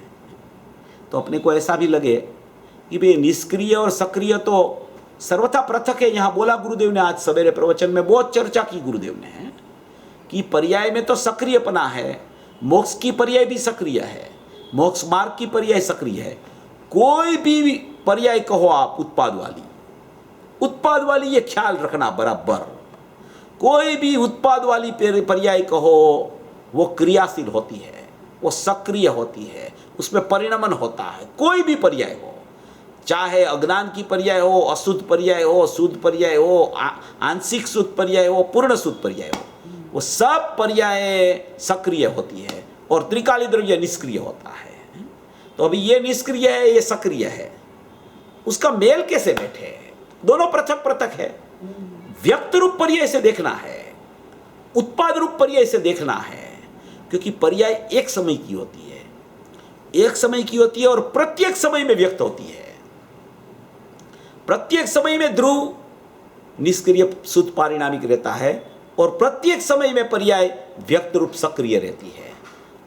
तो अपने को ऐसा भी लगे कि भाई निष्क्रिय और सक्रिय तो सर्वथा पृथक है। यहाँ बोला गुरुदेव ने, आज सवेरे प्रवचन में बहुत चर्चा की गुरुदेव ने कि पर्याय में तो सक्रियपना है, मोक्ष की पर्याय भी सक्रिय है, मोक्ष मार्ग की पर्याय सक्रिय है। कोई भी पर्याय कहो आप उत्पाद वाली ये ख्याल रखना बराबर। कोई भी उत्पाद वाली पर्याय कहो वो क्रियाशील होती है, वो सक्रिय होती है, उसमें परिणमन होता है। कोई भी पर्याय हो, चाहे अज्ञान की पर्याय हो, अशुद्ध पर्याय हो, शुद्ध पर्याय हो, आंशिक शुद्ध पर्याय हो, पूर्ण शुद्ध पर्याय हो, वो सब पर्याय सक्रिय होती है और त्रिकाली द्रव्य निष्क्रिय होता है। तो अभी ये निष्क्रिय है, ये सक्रिय है, उसका मेल कैसे बैठे? दोनों पृथक पृथक है। व्यक्त रूप पर्याय से देखना है, उत्पाद रूप पर्याय से देखना है, क्योंकि पर्याय एक समय की होती है, एक समय की होती है और प्रत्येक समय में व्यक्त होती है। प्रत्येक समय में ध्रुव निष्क्रिय शुद्ध पारिणामिक रहता है और प्रत्येक समय में पर्याय व्यक्त रूप सक्रिय रहती है।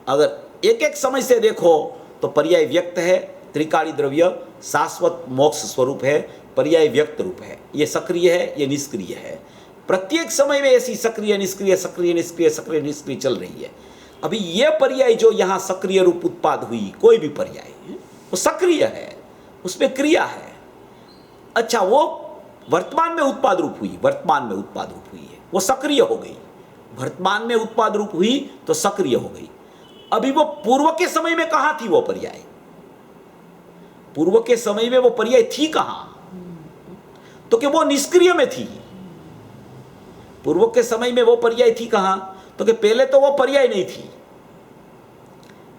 अगर एक एक समय से देखो तो पर्याय व्यक्त है, त्रिकाली द्रव्य शाश्वत मोक्ष स्वरूप है, पर्याय व्यक्त रूप है, ये सक्रिय है, ये निष्क्रिय है। प्रत्येक समय में ऐसी सक्रिय निष्क्रिय सक्रिय निष्क्रिय सक्रिय निष्क्रिय चल रही है। अभी ये पर्याय जो यहाँ सक्रिय रूप उत्पाद हुई, कोई भी पर्याय वो सक्रिय है, उसमें क्रिया है। अच्छा, वो वर्तमान में उत्पाद रूप हुई, वर्तमान में उत्पाद रूप हुई है, वो सक्रिय हो गई। वर्तमान में उत्पाद रूप हुई तो सक्रिय हो गई। अभी वो पूर्व के समय में कहां थी वो पर्याय? पूर्व के समय में वो पर्याय थी कहां? तो कि वो निष्क्रिय में थी। पूर्व के समय में वो पर्याय थी कहां? तो कि पहले तो वो पर्याय नहीं थी,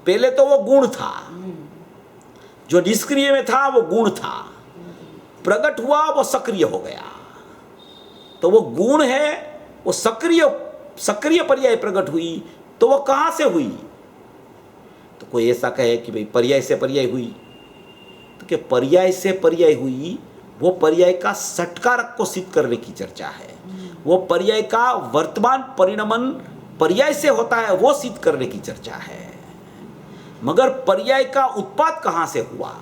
पहले तो वो गुण था। जो निष्क्रिय में था वो गुण था, प्रकट हुआ वो सक्रिय हो गया। तो वो गुण है, वो सक्रिय पर्याय प्रकट हुई, तो वो कहां से हुई? तो कोई ऐसा कहे कि भाई पर्याय से पर्याय हुई, तो क्या पर्याय से पर्याय हुई? वो पर्याय का षटकारक को सिद्ध करने की चर्चा है। वो पर्याय का वर्तमान परिणमन पर्याय से होता है, वो सिद्ध करने की चर्चा है। मगर पर्याय का उत्पाद कहां से हुआ?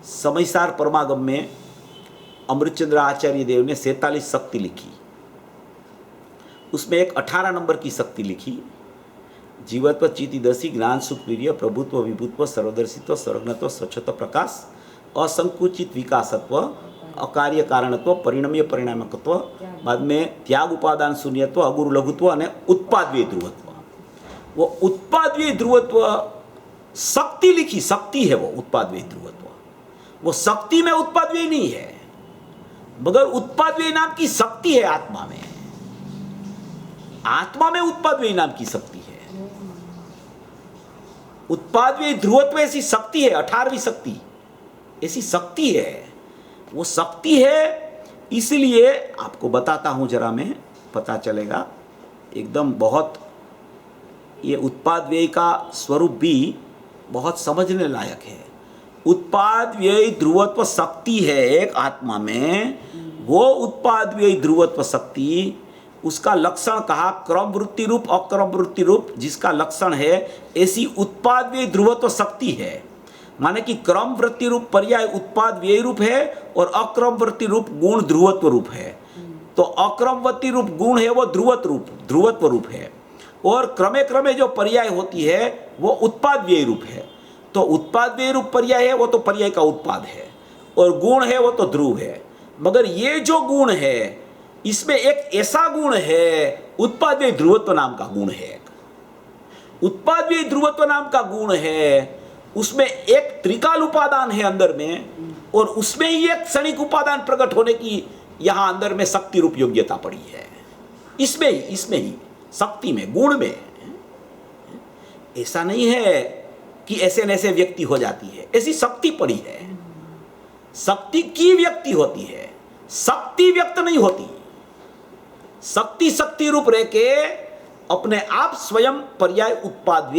समयसार परमागम में अमृतचंद्र आचार्य देव ने 47 शक्ति लिखी। उसमें एक 18 नंबर की शक्ति लिखी, जीवत्व चितिदसी ज्ञान सुख वीर्य प्रभुत्व विभुत्व सर्वदर्शित्व सर्वज्ञत्व स्वच्छत्व प्रकाश असंकुचित विकासत्व अकार्य कारणत्व परिणमीय परिणामकत्व, बाद में त्याग उपादान शून्यत्व अगुरु लघुत्व और उत्पादवीय ध्रुवत्व। वो उत्पादवीय ध्रुवत्व शक्ति लिखी, शक्ति है वो उत्पादवीय ध्रुवत्व। वो शक्ति में उत्पादवीय नहीं है, मगर उत्पादवीय नाम की शक्ति है आत्मा में। आत्मा में उत्पादवीय नाम की शक्ति है। उत्पादवीय ध्रुवत्व ऐसी शक्ति है, 18वीं शक्ति ऐसी शक्ति है। वो शक्ति है, इसलिए आपको बताता हूं जरा मैं, पता चलेगा एकदम। बहुत ये उत्पाद व्यय का स्वरूप भी बहुत समझने लायक है। उत्पाद व्यय ध्रुवत्व शक्ति है एक आत्मा में। वो उत्पाद व्यय ध्रुवत्व शक्ति, उसका लक्षण कहा क्रम वृत्ति रूप अक्रम वृत्ति रूप, जिसका लक्षण है ऐसी उत्पाद व्यय ध्रुवत्व शक्ति है। माने कि क्रम वृत्ति रूप पर्याय उत्पाद व्यय रूप है और अक्रम वृत्ति रूप गुण ध्रुवत्व रूप है। तो अक्रम वृत्ति रूप गुण है वो ध्रुवत्व रूप है, और क्रमे क्रमे जो पर्याय होती है वो उत्पाद व्यय रूप है। तो उत्पाद व्यय रूप पर्याय है वो तो पर्याय का उत्पाद है, और गुण है वो तो ध्रुव है। मगर ये जो गुण है, इसमें एक ऐसा गुण है, उत्पाद व्यय ध्रुवत्व नाम का गुण है। उत्पाद व्यय ध्रुवत्व नाम का गुण है, उसमें एक त्रिकाल उपादान है अंदर में, और उसमें ही एक क्षणिक उपादान प्रकट होने की यहां अंदर में शक्ति रूप योग्यता पड़ी है। इसमें ही शक्ति में, गुण में। ऐसा नहीं है कि ऐसे न ऐसे व्यक्ति हो जाती है, ऐसी शक्ति पड़ी है। शक्ति की व्यक्ति होती है, शक्ति व्यक्त नहीं होती। शक्ति रूप रह के अपने आप स्वयं पर्याय उत्पाद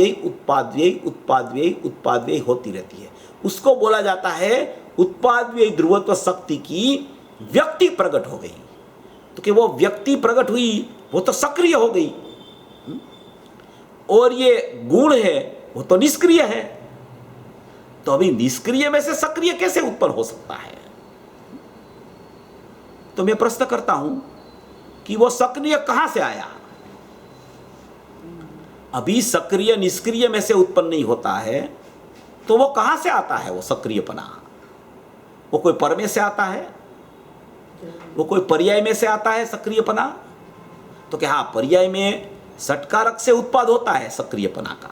व्यय होती रहती है। उसको बोला जाता है उत्पाद व्यय ध्रुवत्व शक्ति की व्यक्ति प्रकट हो गई। तो कि वो व्यक्ति प्रकट हुई, वो तो सक्रिय हो गई, और ये गुण है वो तो निष्क्रिय है। तो अभी निष्क्रिय में से सक्रिय कैसे उत्पन्न हो सकता है? तो मैं प्रश्न करता हूं कि वो सक्रिय कहां से आया? अभी सक्रिय निष्क्रिय में से उत्पन्न नहीं होता है, तो वो कहां से आता है? वो सक्रियपना वो कोई पर में से आता है, वो कोई पर्याय में से आता है सक्रियपना? तो क्या हाँ, पर्याय में षटकारक से उत्पाद होता है सक्रियपना का,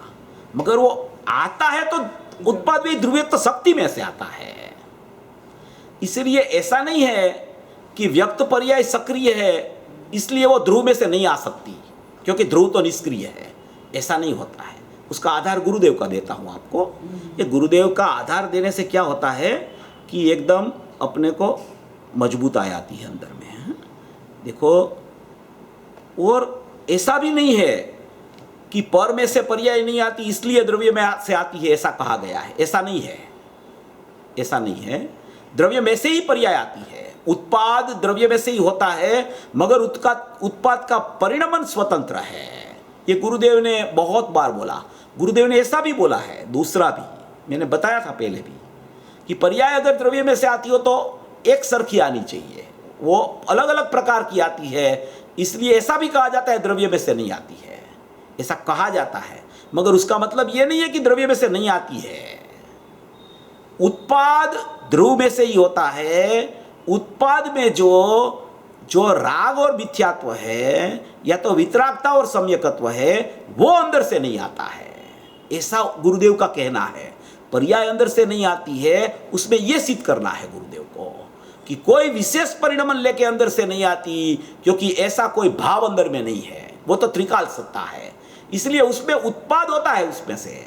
मगर वो आता है तो उत्पाद भी ध्रुवीयत्व शक्ति में से आता है। इसलिए ऐसा नहीं है कि व्यक्त पर्याय सक्रिय है इसलिए वो ध्रुव में से नहीं आ सकती, क्योंकि ध्रुव तो निष्क्रिय है। ऐसा नहीं होता है। उसका आधार गुरुदेव का देता हूं आपको। ये गुरुदेव का आधार देने से क्या होता है कि एकदम अपने को मजबूत आ जाती है अंदर में। देखो, और ऐसा भी नहीं है कि पर में से पर्याय नहीं आती इसलिए द्रव्य में से आती है, ऐसा कहा गया है। ऐसा नहीं है, ऐसा नहीं है। द्रव्य में से ही पर्याय आती है। उत्पाद द्रव्य में से ही होता है, मगर उत्पाद का परिणमन स्वतंत्र है। ये गुरुदेव ने बहुत बार बोला। गुरुदेव ने ऐसा भी बोला है, दूसरा भी मैंने बताया था पहले भी, कि पर्याय अगर द्रव्य में से आती हो तो एक सरखी आनी चाहिए, वो अलग अलग प्रकार की आती है। इसलिए ऐसा भी कहा जाता है द्रव्य में से नहीं आती है, ऐसा कहा जाता है, मगर उसका मतलब यह नहीं है कि द्रव्य में से नहीं आती है। उत्पाद ध्रुव में से ही होता है। उत्पाद में जो राग और मिथ्यात्व है, या तो वितरागता और सम्यकत्व है, वो अंदर से नहीं आता है, ऐसा गुरुदेव का कहना है। पर्याय अंदर से नहीं आती है, उसमें यह सिद्ध करना है गुरुदेव को कि कोई विशेष परिणमन लेके अंदर से नहीं आती, क्योंकि ऐसा कोई भाव अंदर में नहीं है, वो तो त्रिकाल सत्ता है। इसलिए उसमें उत्पाद होता है उसमें से,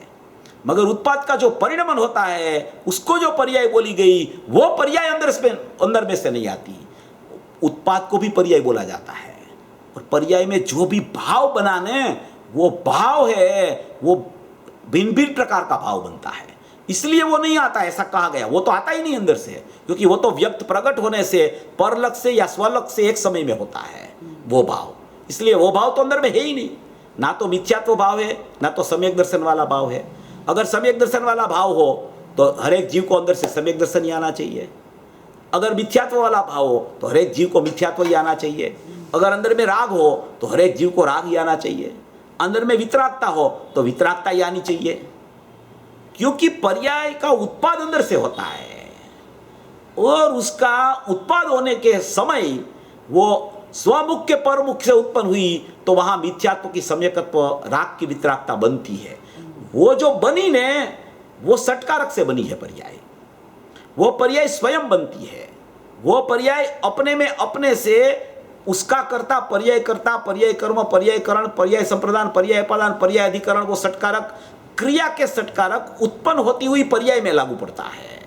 मगर उत्पाद का जो परिणमन होता है, उसको जो पर्याय बोली गई, वो पर्याय अंदर में से नहीं आती। उत्पाद को भी पर्याय बोला जाता है, और पर्याय में जो भी भाव बनाने, वो भाव है, वो भिन्न भिन्न प्रकार का भाव बनता है, इसलिए वो नहीं आता, ऐसा कहा गया। वो तो आता ही नहीं अंदर से, क्योंकि वो तो व्यक्त प्रकट होने से, परलक्ष से या स्वलक्ष से एक समय में होता है वो भाव। इसलिए वो भाव तो अंदर में है ही नहीं, ना तो मिथ्यात्व भाव है, ना तो सम्यक दर्शन वाला भाव है। अगर सम्यक दर्शन वाला भाव हो तो हर एक जीव को अंदर से सम्यक दर्शन ही आना चाहिए। अगर मिथ्यात्व वाला भाव हो तो हर एक जीव को मिथ्यात्व ही आना चाहिए। अगर अंदर में राग हो तो हर एक जीव को राग ही आना चाहिए। अंदर में वितरागता हो तो वितरागता ही आनी चाहिए, क्योंकि पर्याय का उत्पाद अंदर से होता है, और उसका उत्पाद होने के समय वो स्वमुख के परमुख से उत्पन्न हुई, तो वहां मिथ्यात्व की सम्यकत्व, राग की वितरागता बनती है। वो जो बनी ने, वो सटकारक से बनी है पर्याय। वो पर्याय स्वयं बनती है। वो पर्याय अपने में अपने से उसका कर्ता, पर्याय कर्ता, पर्याय कर्म, पर्याय करण, पर्याय संप्रदान, पर्याय पादान, पर्याय अधिकरण, वो सटकारक, क्रिया के सटकारक उत्पन्न होती हुई पर्याय में लागू पड़ता है।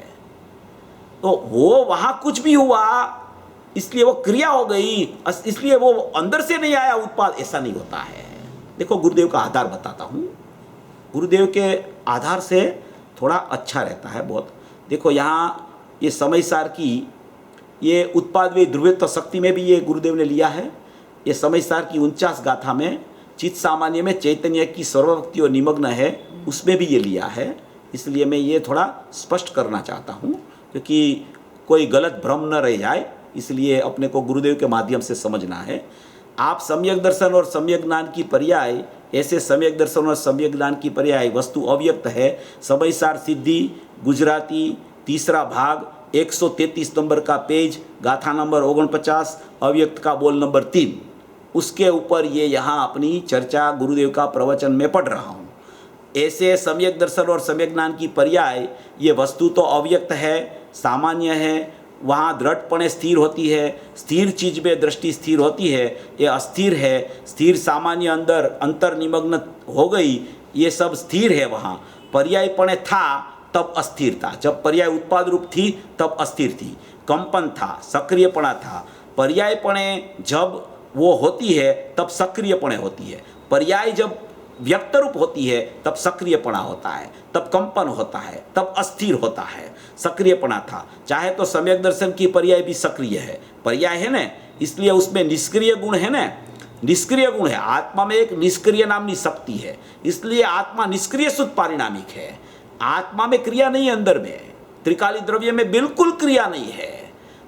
तो वो वहां कुछ भी हुआ, इसलिए वो क्रिया हो गई, इसलिए वो अंदर से नहीं आया उत्पाद, ऐसा नहीं होता है। देखो, गुरुदेव का आधार बताता हूं। गुरुदेव के आधार से थोड़ा अच्छा रहता है बहुत। देखो, यहाँ ये समय सार की ये उत्पाद वे ध्रुवत्व शक्ति में भी ये गुरुदेव ने लिया है। ये समय सार की 49 गाथा में चित्त सामान्य में चैतन्य की सर्वभक्ति और निमग्न है, उसमें भी ये लिया है। इसलिए मैं ये थोड़ा स्पष्ट करना चाहता हूँ, क्योंकि कोई गलत भ्रम न रह जाए, इसलिए अपने को गुरुदेव के माध्यम से समझना है। आप सम्यक दर्शन और सम्यक ज्ञान की पर्याय, ऐसे सम्यक दर्शन और सम्यक ज्ञान की पर्याय वस्तु अव्यक्त है। समय सार सिद्धि गुजराती तीसरा भाग 133 नंबर का पेज, गाथा नंबर 49, अव्यक्त का बोल नंबर 3, उसके ऊपर ये यहाँ अपनी चर्चा गुरुदेव का प्रवचन में पढ़ रहा हूँ। ऐसे सम्यक दर्शन और सम्यक ज्ञान की पर्याय, ये वस्तु तो अव्यक्त है, सामान्य है, वहाँ दृढ़पणे स्थिर होती है, स्थिर चीज में दृष्टि स्थिर होती है, ये अस्थिर है, स्थिर सामान्य अंदर अंतर्निमग्न हो गई, ये सब स्थिर है। वहाँ पर्यायपणे था तब अस्थिर था, जब पर्याय उत्पाद रूप थी तब अस्थिर थी, कंपन था, सक्रियपणा था। पर्यायपणे जब वो होती है तब सक्रियपणे होती है, पर्याय जब व्यक्त रूप होती है तब सक्रियपणा होता है, तब कंपन होता है, तब अस्थिर होता है। सक्रियपणा था, चाहे तो सम्यक दर्शन की पर्याय भी सक्रिय है, पर्याय है ना, इसलिए उसमें निष्क्रिय गुण है ना, निष्क्रिय गुण है। आत्मा में एक निष्क्रिय नामनी शक्ति है, इसलिए आत्मा निष्क्रिय शुद्ध पारिणामिक है। आत्मा में क्रिया नहीं है, अंदर में त्रिकाली द्रव्य में बिल्कुल क्रिया नहीं है।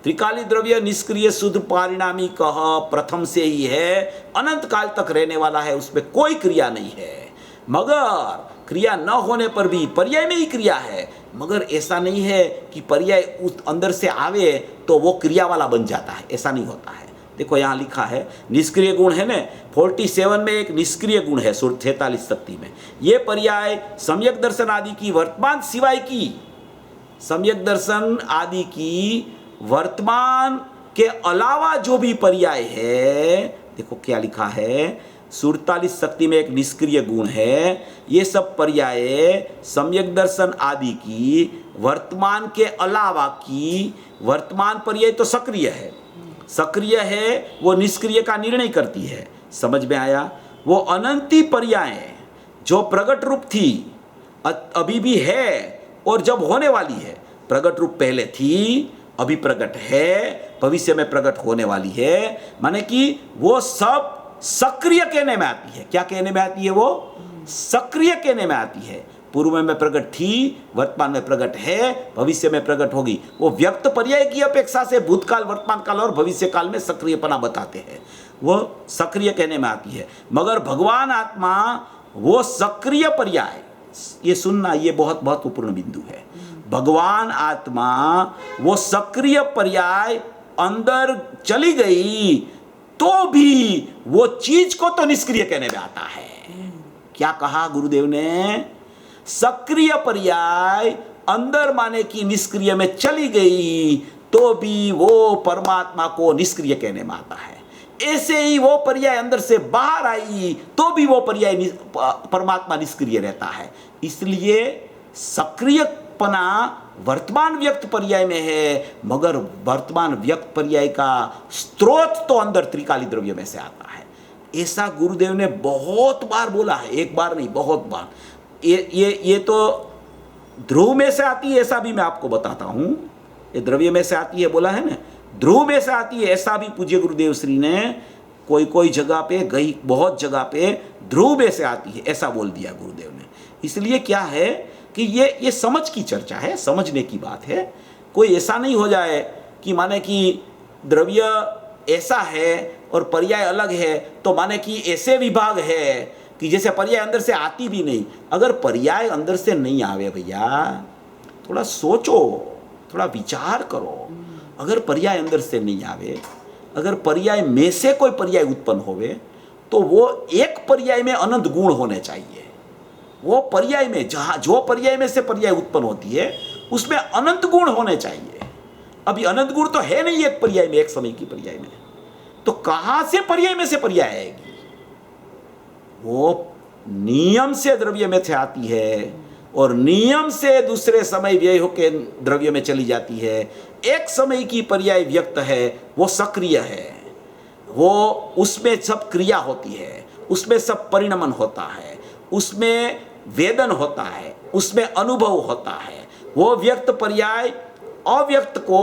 त्रिकाली द्रव्य निष्क्रिय शुद्ध पारिणामी कह प्रथम से ही है, अनंत काल तक रहने वाला है, उसमें कोई क्रिया नहीं है। मगर क्रिया न होने पर भी पर्याय में ही क्रिया है, मगर ऐसा नहीं है कि पर्याय उस अंदर से आवे तो वो क्रिया वाला बन जाता है, ऐसा नहीं होता है। देखो यहाँ लिखा है निष्क्रिय गुण है ना, 47 में एक निष्क्रिय गुण है 46 शक्ति में। ये पर्याय सम्यक दर्शन आदि की वर्तमान सिवाय की, सम्यक दर्शन आदि की वर्तमान के अलावा जो भी पर्याय है, देखो क्या लिखा है, 47 शक्ति में एक निष्क्रिय गुण है। ये सब पर्याय सम्यक दर्शन आदि की वर्तमान के अलावा की वर्तमान पर्याय तो सक्रिय है, सक्रिय है, वो निष्क्रिय का निर्णय करती है। समझ में आया? वो अनंती पर्याय जो प्रकट रूप थी, अभी भी है और जब होने वाली है। प्रकट रूप पहले थी, अभी प्रकट है, भविष्य में प्रकट होने वाली है। माने कि वो सब सक्रिय कहने में आती है। क्या कहने में आती है? वो सक्रिय कहने में आती है। पूर्व में प्रकट थी, वर्तमान में प्रकट है, भविष्य में प्रकट होगी। वो व्यक्त पर्याय की अपेक्षा से भूतकाल, वर्तमान काल और भविष्य काल में सक्रियपना बताते हैं, वो सक्रिय कहने में आती है। मगर भगवान आत्मा वो सक्रिय पर्याय, ये सुनना, ये बहुत महत्वपूर्ण बिंदु है। भगवान आत्मा वो सक्रिय पर्याय अंदर चली गई तो भी वो चीज को तो निष्क्रिय कहने में आता है। क्या कहा गुरुदेव ने? सक्रिय पर्याय अंदर माने कि निष्क्रिय में चली गई तो भी वो परमात्मा को निष्क्रिय कहने में आता है। ऐसे ही वो पर्याय अंदर से बाहर आई तो भी वो पर्याय परमात्मा निष्क्रिय रहता है। इसलिए सक्रियपना वर्तमान व्यक्त पर्याय में है, मगर वर्तमान व्यक्त पर्याय का स्रोत तो अंदर त्रिकाली द्रव्य में से आता है। ऐसा गुरुदेव ने बहुत बार बोला है, एक बार नहीं, बहुत बार। ये तो ध्रुव में से आती है, ऐसा भी मैं आपको बताता हूं। ये द्रव्य में से आती है बोला है ना, ध्रुव में से आती है, ऐसा भी पूज्य गुरुदेव श्री ने कोई जगह पे, गई बहुत जगह पे ध्रुव में से आती है, ऐसा बोल दिया गुरुदेव ने। इसलिए क्या है कि ये समझ की चर्चा है, समझने की बात है। कोई ऐसा नहीं हो जाए कि माने कि द्रव्य ऐसा है और पर्याय अलग है, तो माने कि ऐसे विभाग है कि जैसे पर्याय अंदर से आती भी नहीं। अगर पर्याय अंदर से नहीं आवे भैया, थोड़ा सोचो, थोड़ा विचार करो। अगर पर्याय अंदर से नहीं आवे, अगर पर्याय में से कोई पर्याय उत्पन्न होवे, तो वो एक पर्याय में अनंत गुण होने चाहिए। वो पर्याय में जहाँ जो पर्याय में से पर्याय उत्पन्न होती है उसमें अनंत गुण होने चाहिए। अभी अनंत गुण तो है नहीं एक पर्याय में, एक समय की पर्याय में, तो कहाँ से पर्याय में से पर्याय आएगी? वो नियम से द्रव्य में से आती है और नियम से दूसरे समय व्यय होकर द्रव्य में चली जाती है। एक समय की पर्याय व्यक्त है, वो सक्रिय है, वो उसमें सब क्रिया होती है, उसमें सब परिणमन होता है, उसमें वेदन होता है, उसमें अनुभव होता है। वो व्यक्त पर्याय अव्यक्त को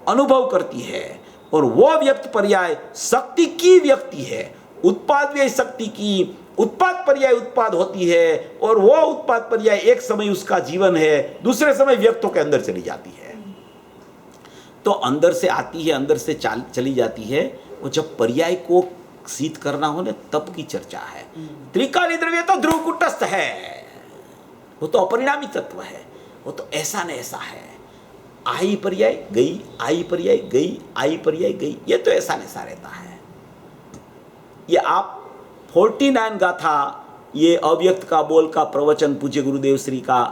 अनुभव करती है और वो व्यक्त पर्याय शक्ति की व्यक्ति है। उत्पाद व्यय शक्ति की उत्पाद पर्याय उत्पाद होती है और वो उत्पाद पर्याय एक समय उसका जीवन है, दूसरे समय व्यक्तों के अंदर चली जाती है। तो अंदर से आती है, अंदर से चली जाती है। वो जब पर्याय को सिद्ध करना हो ना, तब की चर्चा है। त्रिकाली द्रव्य तो ध्रुव कुटस्थ है, वो तो अपरिणामी तत्व है, वो तो ऐसा न ऐसा है। आई पर्याय गई, आई पर्याय गई, आई पर्याय गई, ये तो ऐसा न ऐसा रहता है। ये आप 49 गाथा, ये अव्यक्त का बोल का प्रवचन पूज्य गुरुदेव श्री का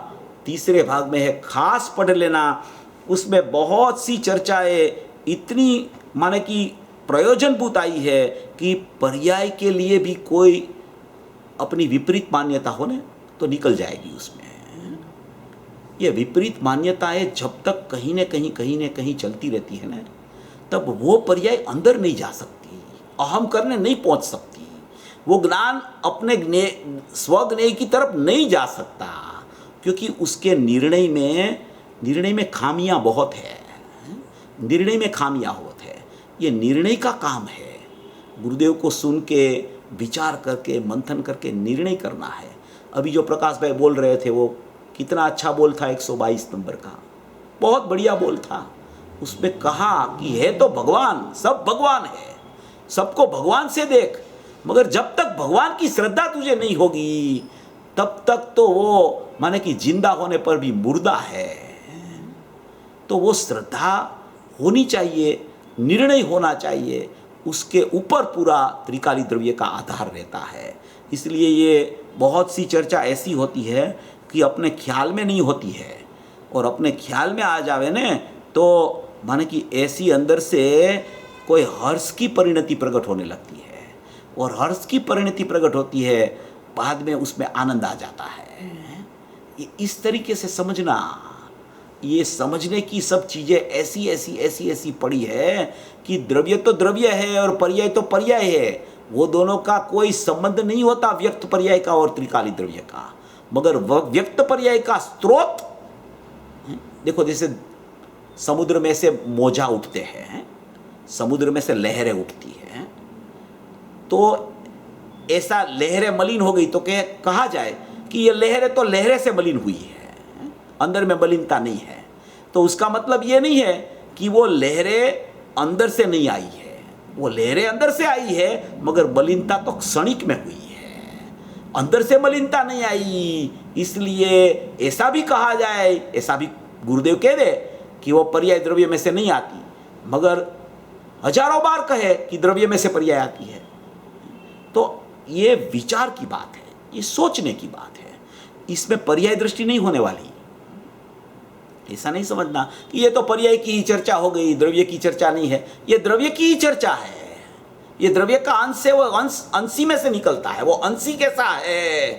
तीसरे भाग में है, खास पढ़ लेना। उसमें बहुत सी चर्चाएं इतनी माने कि प्रयोजनभूत आई है कि पर्याय के लिए भी कोई अपनी विपरीत मान्यता हो ना, तो निकल जाएगी उसमें। ये विपरीत मान्यताएं जब तक कहीं न कहीं चलती रहती है ना, तब वो पर्याय अंदर नहीं जा सकती, अहम करने नहीं पहुंच सकती, वो ज्ञान अपने स्वज्ञेय की तरफ नहीं जा सकता, क्योंकि उसके निर्णय में खामियां बहुत है, निर्णय में खामियां बहुत है। ये निर्णय का काम है, गुरुदेव को सुन के विचार करके मंथन करके निर्णय करना है। अभी जो प्रकाश भाई बोल रहे थे वो कितना अच्छा बोल था, 122 नंबर का, बहुत बढ़िया बोल था। उसमें कहा कि है तो भगवान, सब भगवान है, सबको भगवान से देख, मगर जब तक भगवान की श्रद्धा तुझे नहीं होगी तब तक तो वो माने कि जिंदा होने पर भी मुर्दा है। तो वो श्रद्धा होनी चाहिए, निर्णय होना चाहिए, उसके ऊपर पूरा त्रिकाली द्रव्य का आधार रहता है। इसलिए ये बहुत सी चर्चा ऐसी होती है कि अपने ख्याल में नहीं होती है, और अपने ख्याल में आ जावे ने तो माने कि ऐसी अंदर से कोई हर्ष की परिणति प्रकट होने लगती है, और हर्ष की परिणति प्रकट होती है, बाद में उसमें आनंद आ जाता है। ये इस तरीके से समझना, ये समझने की सब चीज़ें ऐसी ऐसी ऐसी ऐसी पड़ी है कि द्रव्य तो द्रव्य है और पर्याय तो पर्याय है, वो दोनों का कोई संबंध नहीं होता, व्यक्त पर्याय का और त्रिकाली द्रव्य का। मगर व्यक्त पर्याय का स्रोत देखो, जैसे समुद्र में से मोजा उठते हैं, समुद्र में से लहरें उठती हैं, तो ऐसा लहरें मलिन हो गई तो कहा जाए कि ये लहरें तो लहरें से मलिन हुई है, अंदर में मलिनता नहीं है। तो उसका मतलब ये नहीं है कि वो लहरें अंदर से नहीं आई है, वो लहरें अंदर से आई है, मगर मलिनता तो क्षणिक में हुई है, अंदर से मलिनता नहीं आई। इसलिए ऐसा भी कहा जाए, ऐसा भी गुरुदेव कह दे कि वो पर्याय द्रव्य में से नहीं आती, मगर हजारों बार कहे कि द्रव्य में से पर्याय आती है। तो ये विचार की बात है, ये सोचने की बात है, इसमें पर्याय दृष्टि नहीं होने वाली। ऐसा नहीं समझना कि ये तो पर्याय की ही चर्चा हो गई, द्रव्य की चर्चा नहीं है। ये द्रव्य की ही चर्चा है, ये द्रव्य का अंश है, वो अंश अंशी में से निकलता है। वो अंशी कैसा है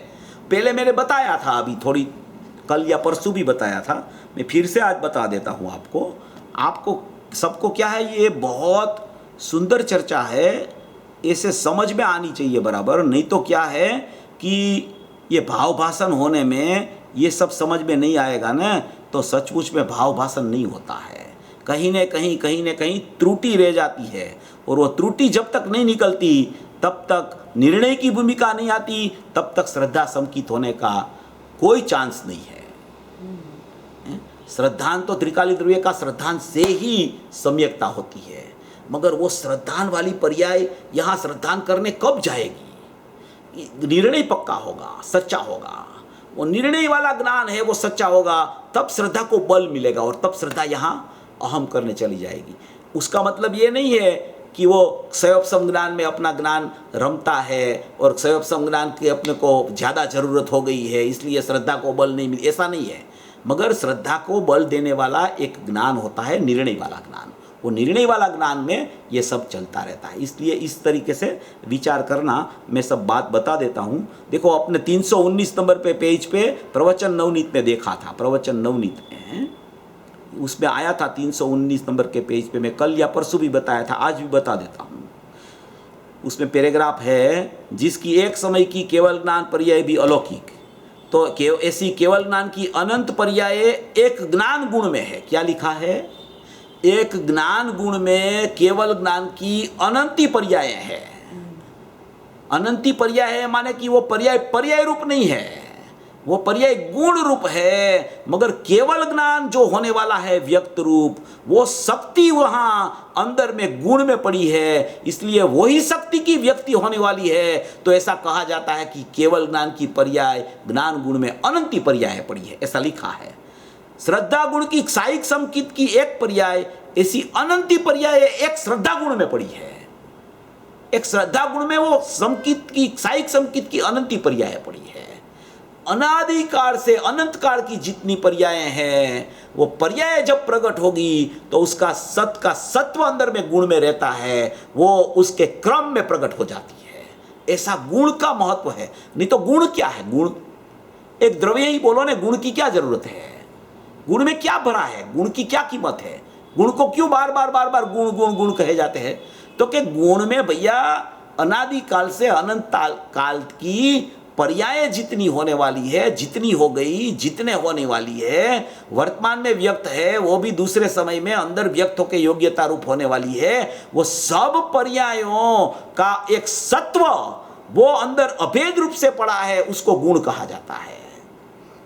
पहले मैंने बताया था, अभी थोड़ी कल या परसों भी बताया था, मैं फिर से आज बता देता हूँ आपको सबको। क्या है, ये बहुत सुंदर चर्चा है, इसे समझ में आनी चाहिए बराबर। नहीं तो क्या है कि ये भाव भाषण होने में ये सब समझ में नहीं आएगा ना, तो सचमुच में भाव भाषण नहीं होता है। कहीं न कहीं त्रुटि रह जाती है, और वो त्रुटि जब तक नहीं निकलती तब तक निर्णय की भूमिका नहीं आती, तब तक श्रद्धा संकित होने का कोई चांस नहीं है। श्रद्धान तो त्रिकाली द्रव्य का श्रद्धान से ही सम्यकता होती है, मगर वो श्रद्धान वाली पर्याय यहाँ श्रद्धान करने कब जाएगी? निर्णय पक्का होगा, सच्चा होगा, वो निर्णय वाला ज्ञान है, वो सच्चा होगा, तब श्रद्धा को बल मिलेगा, और तब श्रद्धा यहाँ अहम करने चली जाएगी। उसका मतलब ये नहीं है कि वो क्षयोपशम ज्ञान में अपना ज्ञान रमता है और क्षयोपशम ज्ञान की अपने को ज़्यादा ज़रूरत हो गई है इसलिए श्रद्धा को बल नहीं मिली, ऐसा नहीं है। मगर श्रद्धा को बल देने वाला एक ज्ञान होता है, निर्णय वाला ज्ञान। वो निर्णय वाला ज्ञान में ये सब चलता रहता है। इसलिए इस तरीके से विचार करना, मैं सब बात बता देता हूँ। देखो, अपने 319 नंबर पे पेज पे प्रवचन नवनीत में देखा था, प्रवचन नवनीत में उसमें आया था 319 नंबर के पेज पे। मैं कल या परसों भी बताया था, आज भी बता देता हूँ। उसमें पैराग्राफ है, जिसकी एक समय की केवल ज्ञान पर्याय भी अलौकिक, तो ऐसी केवल ज्ञान की अनंत पर्याय एक ज्ञान गुण में है। क्या लिखा है? एक ज्ञान गुण में केवल ज्ञान की अनंती पर्याय है। अनंती पर्याय है माने कि वो पर्याय पर्याय रूप नहीं है, वो पर्याय गुण रूप है। मगर केवल ज्ञान जो होने वाला है व्यक्त रूप, वो शक्ति वहाँ अंदर में गुण में पड़ी है, इसलिए वही शक्ति की व्यक्ति होने वाली है। तो ऐसा कहा जाता है कि केवल ज्ञान की पर्याय ज्ञान गुण में अनंती पर्याय पड़ी है, ऐसा लिखा है। श्रद्धा गुण की क्षायिक समकित की एक पर्याय, ऐसी अनंती पर्याय एक श्रद्धा गुण में पड़ी है। एक श्रद्धा गुण में वो समकित की क्षायिक समकित की अनंती पर्याय पड़ी है। अनादिकाल से अनंत काल की जितनी पर्याय हैं, वो पर्याय जब प्रकट होगी तो उसका सत का सत्व अंदर में गुण में रहता है, वो उसके क्रम में प्रकट हो जाती है। ऐसा गुण का महत्व है। नहीं तो गुण क्या है? गुण एक द्रव्य ही बोलो ने, गुण की क्या जरूरत है? गुण में क्या भरा है? गुण की क्या कीमत है? गुण को क्यों बार बार गुण गुण गुण कहे जाते हैं? तो कि गुण में भैया अनादिकाल से अनंत काल की पर्याय जितनी होने वाली है, जितनी हो गई, जितने होने वाली है, वर्तमान में व्यक्त है, वो भी दूसरे समय में अंदर व्यक्त होकर योग्यता रूप होने वाली है। वो सब पर्यायों का एक सत्व वो अंदर अभेद रूप से पड़ा है, उसको गुण कहा जाता है।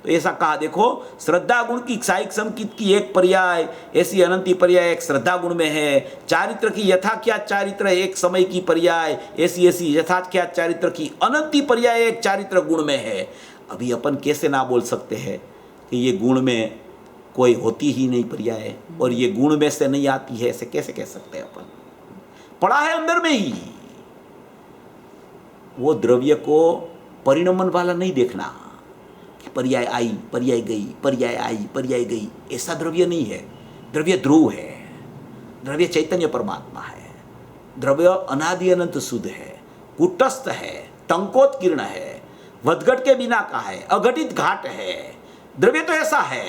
तो ऐसा कहा, देखो, श्रद्धा गुण की क्षायिक समकित की एक पर्याय, ऐसी अनंती पर्याय एक श्रद्धा गुण में है। चारित्र की यथाख्यात चारित्र एक समय की पर्याय, ऐसी ऐसी यथाख्यात चारित्र की अनंती पर्याय एक चारित्र गुण में है। अभी अपन कैसे ना बोल सकते हैं कि ये गुण में कोई होती ही नहीं पर्याय, और ये गुण में से नहीं आती है, ऐसे कैसे कह सकते हैं? अपन पढ़ा है अंदर में ही। वो द्रव्य को परिणमन वाला नहीं देखना, पर्याय आई पर्याय गई, पर्याय आई पर्याय गई, ऐसा द्रव्य नहीं है। द्रव्य ध्रुव है, द्रव्य चैतन्य परमात्मा है, द्रव्य अनादि अनंत शुद्ध है, कुटस्थ है, टंकोत्कीर्ण है, वदघट के बिना का है, अघटित घाट है। द्रव्य तो ऐसा है।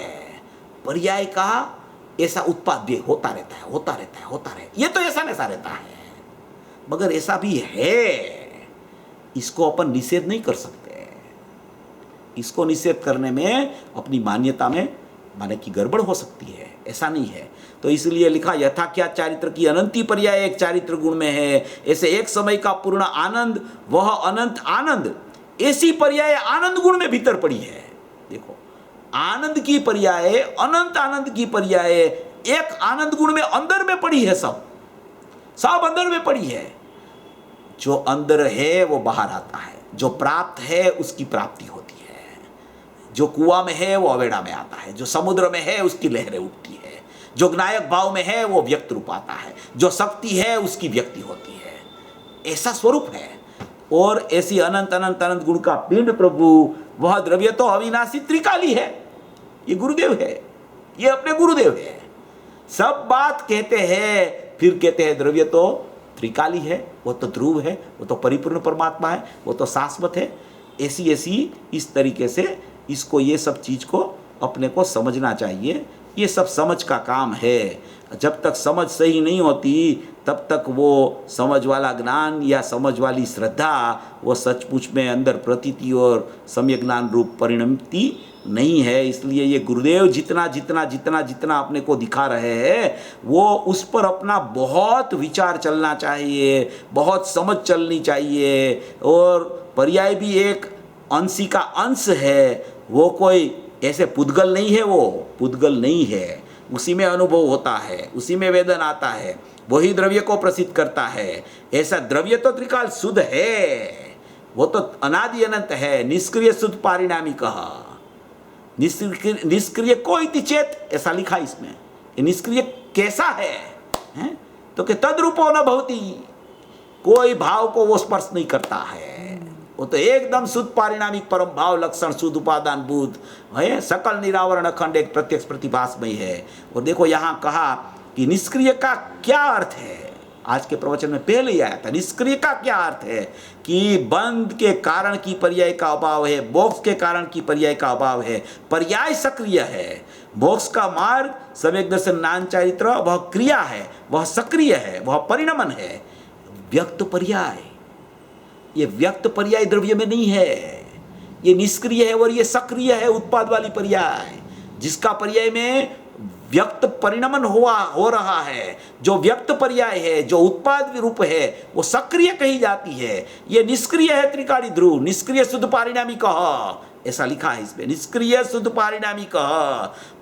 पर्याय का ऐसा उत्पाद भी होता रहता है, होता रहता है, होता रहे, ये तो ऐसा नैसा रहता है, मगर ऐसा भी है, इसको अपन निषेध नहीं कर सकते। इसको निषेध करने में अपनी मान्यता में माने की गड़बड़ हो सकती है, ऐसा नहीं है। तो इसलिए लिखा यथा क्या चारित्र की अनंती पर्याय एक चारित्र गुण में है, ऐसे एक समय का पूर्ण आनंद वह अनंत आनंद ऐसी पर्याय आनंद गुण में भीतर पड़ी है। देखो, आनंद की पर्याय, अनंत आनंद की पर्याय एक आनंद गुण में अंदर में पड़ी है, सब अंदर में पड़ी है। जो अंदर है वो बाहर आता है, जो प्राप्त है उसकी प्राप्ति होती है, जो कुआं में है वो अवेड़ा में आता है, जो समुद्र में है उसकी लहरें उठती है, जो ज्ञायक भाव में है वो व्यक्त रूप आता है, जो शक्ति है उसकी व्यक्ति होती है। ऐसा स्वरूप है। और ऐसी अनंत अनंत अनंत गुण का पिंड प्रभु, वह द्रव्य तो अविनाशी त्रिकाली है। ये गुरुदेव है, ये अपने गुरुदेव है। सब बात कहते हैं, फिर कहते हैं द्रव्य तो त्रिकाली है, वो तो ध्रुव है, वो तो परिपूर्ण परमात्मा है, वो तो शाश्वत है। ऐसी ऐसी इस तरीके से इसको, ये सब चीज को अपने को समझना चाहिए। ये सब समझ का काम है। जब तक समझ सही नहीं होती तब तक वो समझ वाला ज्ञान या समझ वाली श्रद्धा वो सचमुच में अंदर प्रतीति और सम्यक ज्ञान रूप परिणमती नहीं है। इसलिए ये गुरुदेव जितना जितना जितना जितना अपने को दिखा रहे हैं, वो उस पर अपना बहुत विचार चलना चाहिए, बहुत समझ चलनी चाहिए। और पर्याय भी एक अंशी का अंश है, वो कोई ऐसे पुद्गल नहीं है, वो पुद्गल नहीं है। उसी में अनुभव होता है, उसी में वेदन आता है, वही द्रव्य को प्रसिद्ध करता है। ऐसा द्रव्य तो त्रिकाल शुद्ध है, वो तो अनादि अनंत है, निष्क्रिय शुद्ध पारिणामी कहा। निष्क्रिय को इति चेत, ऐसा लिखा इसमें। ये निष्क्रिय कैसा है? तो कि तद्रूपो न भवति, कोई भाव को वो स्पर्श नहीं करता है। वो तो एकदम शुद्ध पारिणामिक परम भाव लक्षण शुद्ध उपादान बुद्ध है, सकल निरावरण अखंड एक प्रत्यक्ष प्रतिभासमय है। और देखो यहाँ कहा कि निष्क्रिय का क्या अर्थ है। आज के प्रवचन में पहले ही आया था, निष्क्रिय का क्या अर्थ है कि बंद के कारण की पर्याय का अभाव है, मोक्ष के कारण की पर्याय का अभाव है, पर्याय सक्रिय है। मोक्ष का मार्ग सम्यक दर्शन ज्ञान चारित्र वह क्रिया है, वह सक्रिय है, वह परिणमन है। व्यक्त पर्याय, ये व्यक्त पर्याय द्रव्य में नहीं है, ये निष्क्रिय है और ये सक्रिय है, उत्पाद वाली पर्याय। जिसका पर्याय में व्यक्त परिणमन हो रहा है, जो व्यक्त पर्याय है, जो उत्पाद रूप है, वो सक्रिय कही जाती है। ये निष्क्रिय है त्रिकाली ध्रुव, निष्क्रिय शुद्ध पारिणामी कह, ऐसा लिखा है इसमें, निष्क्रिय शुद्ध पारिणामी कह।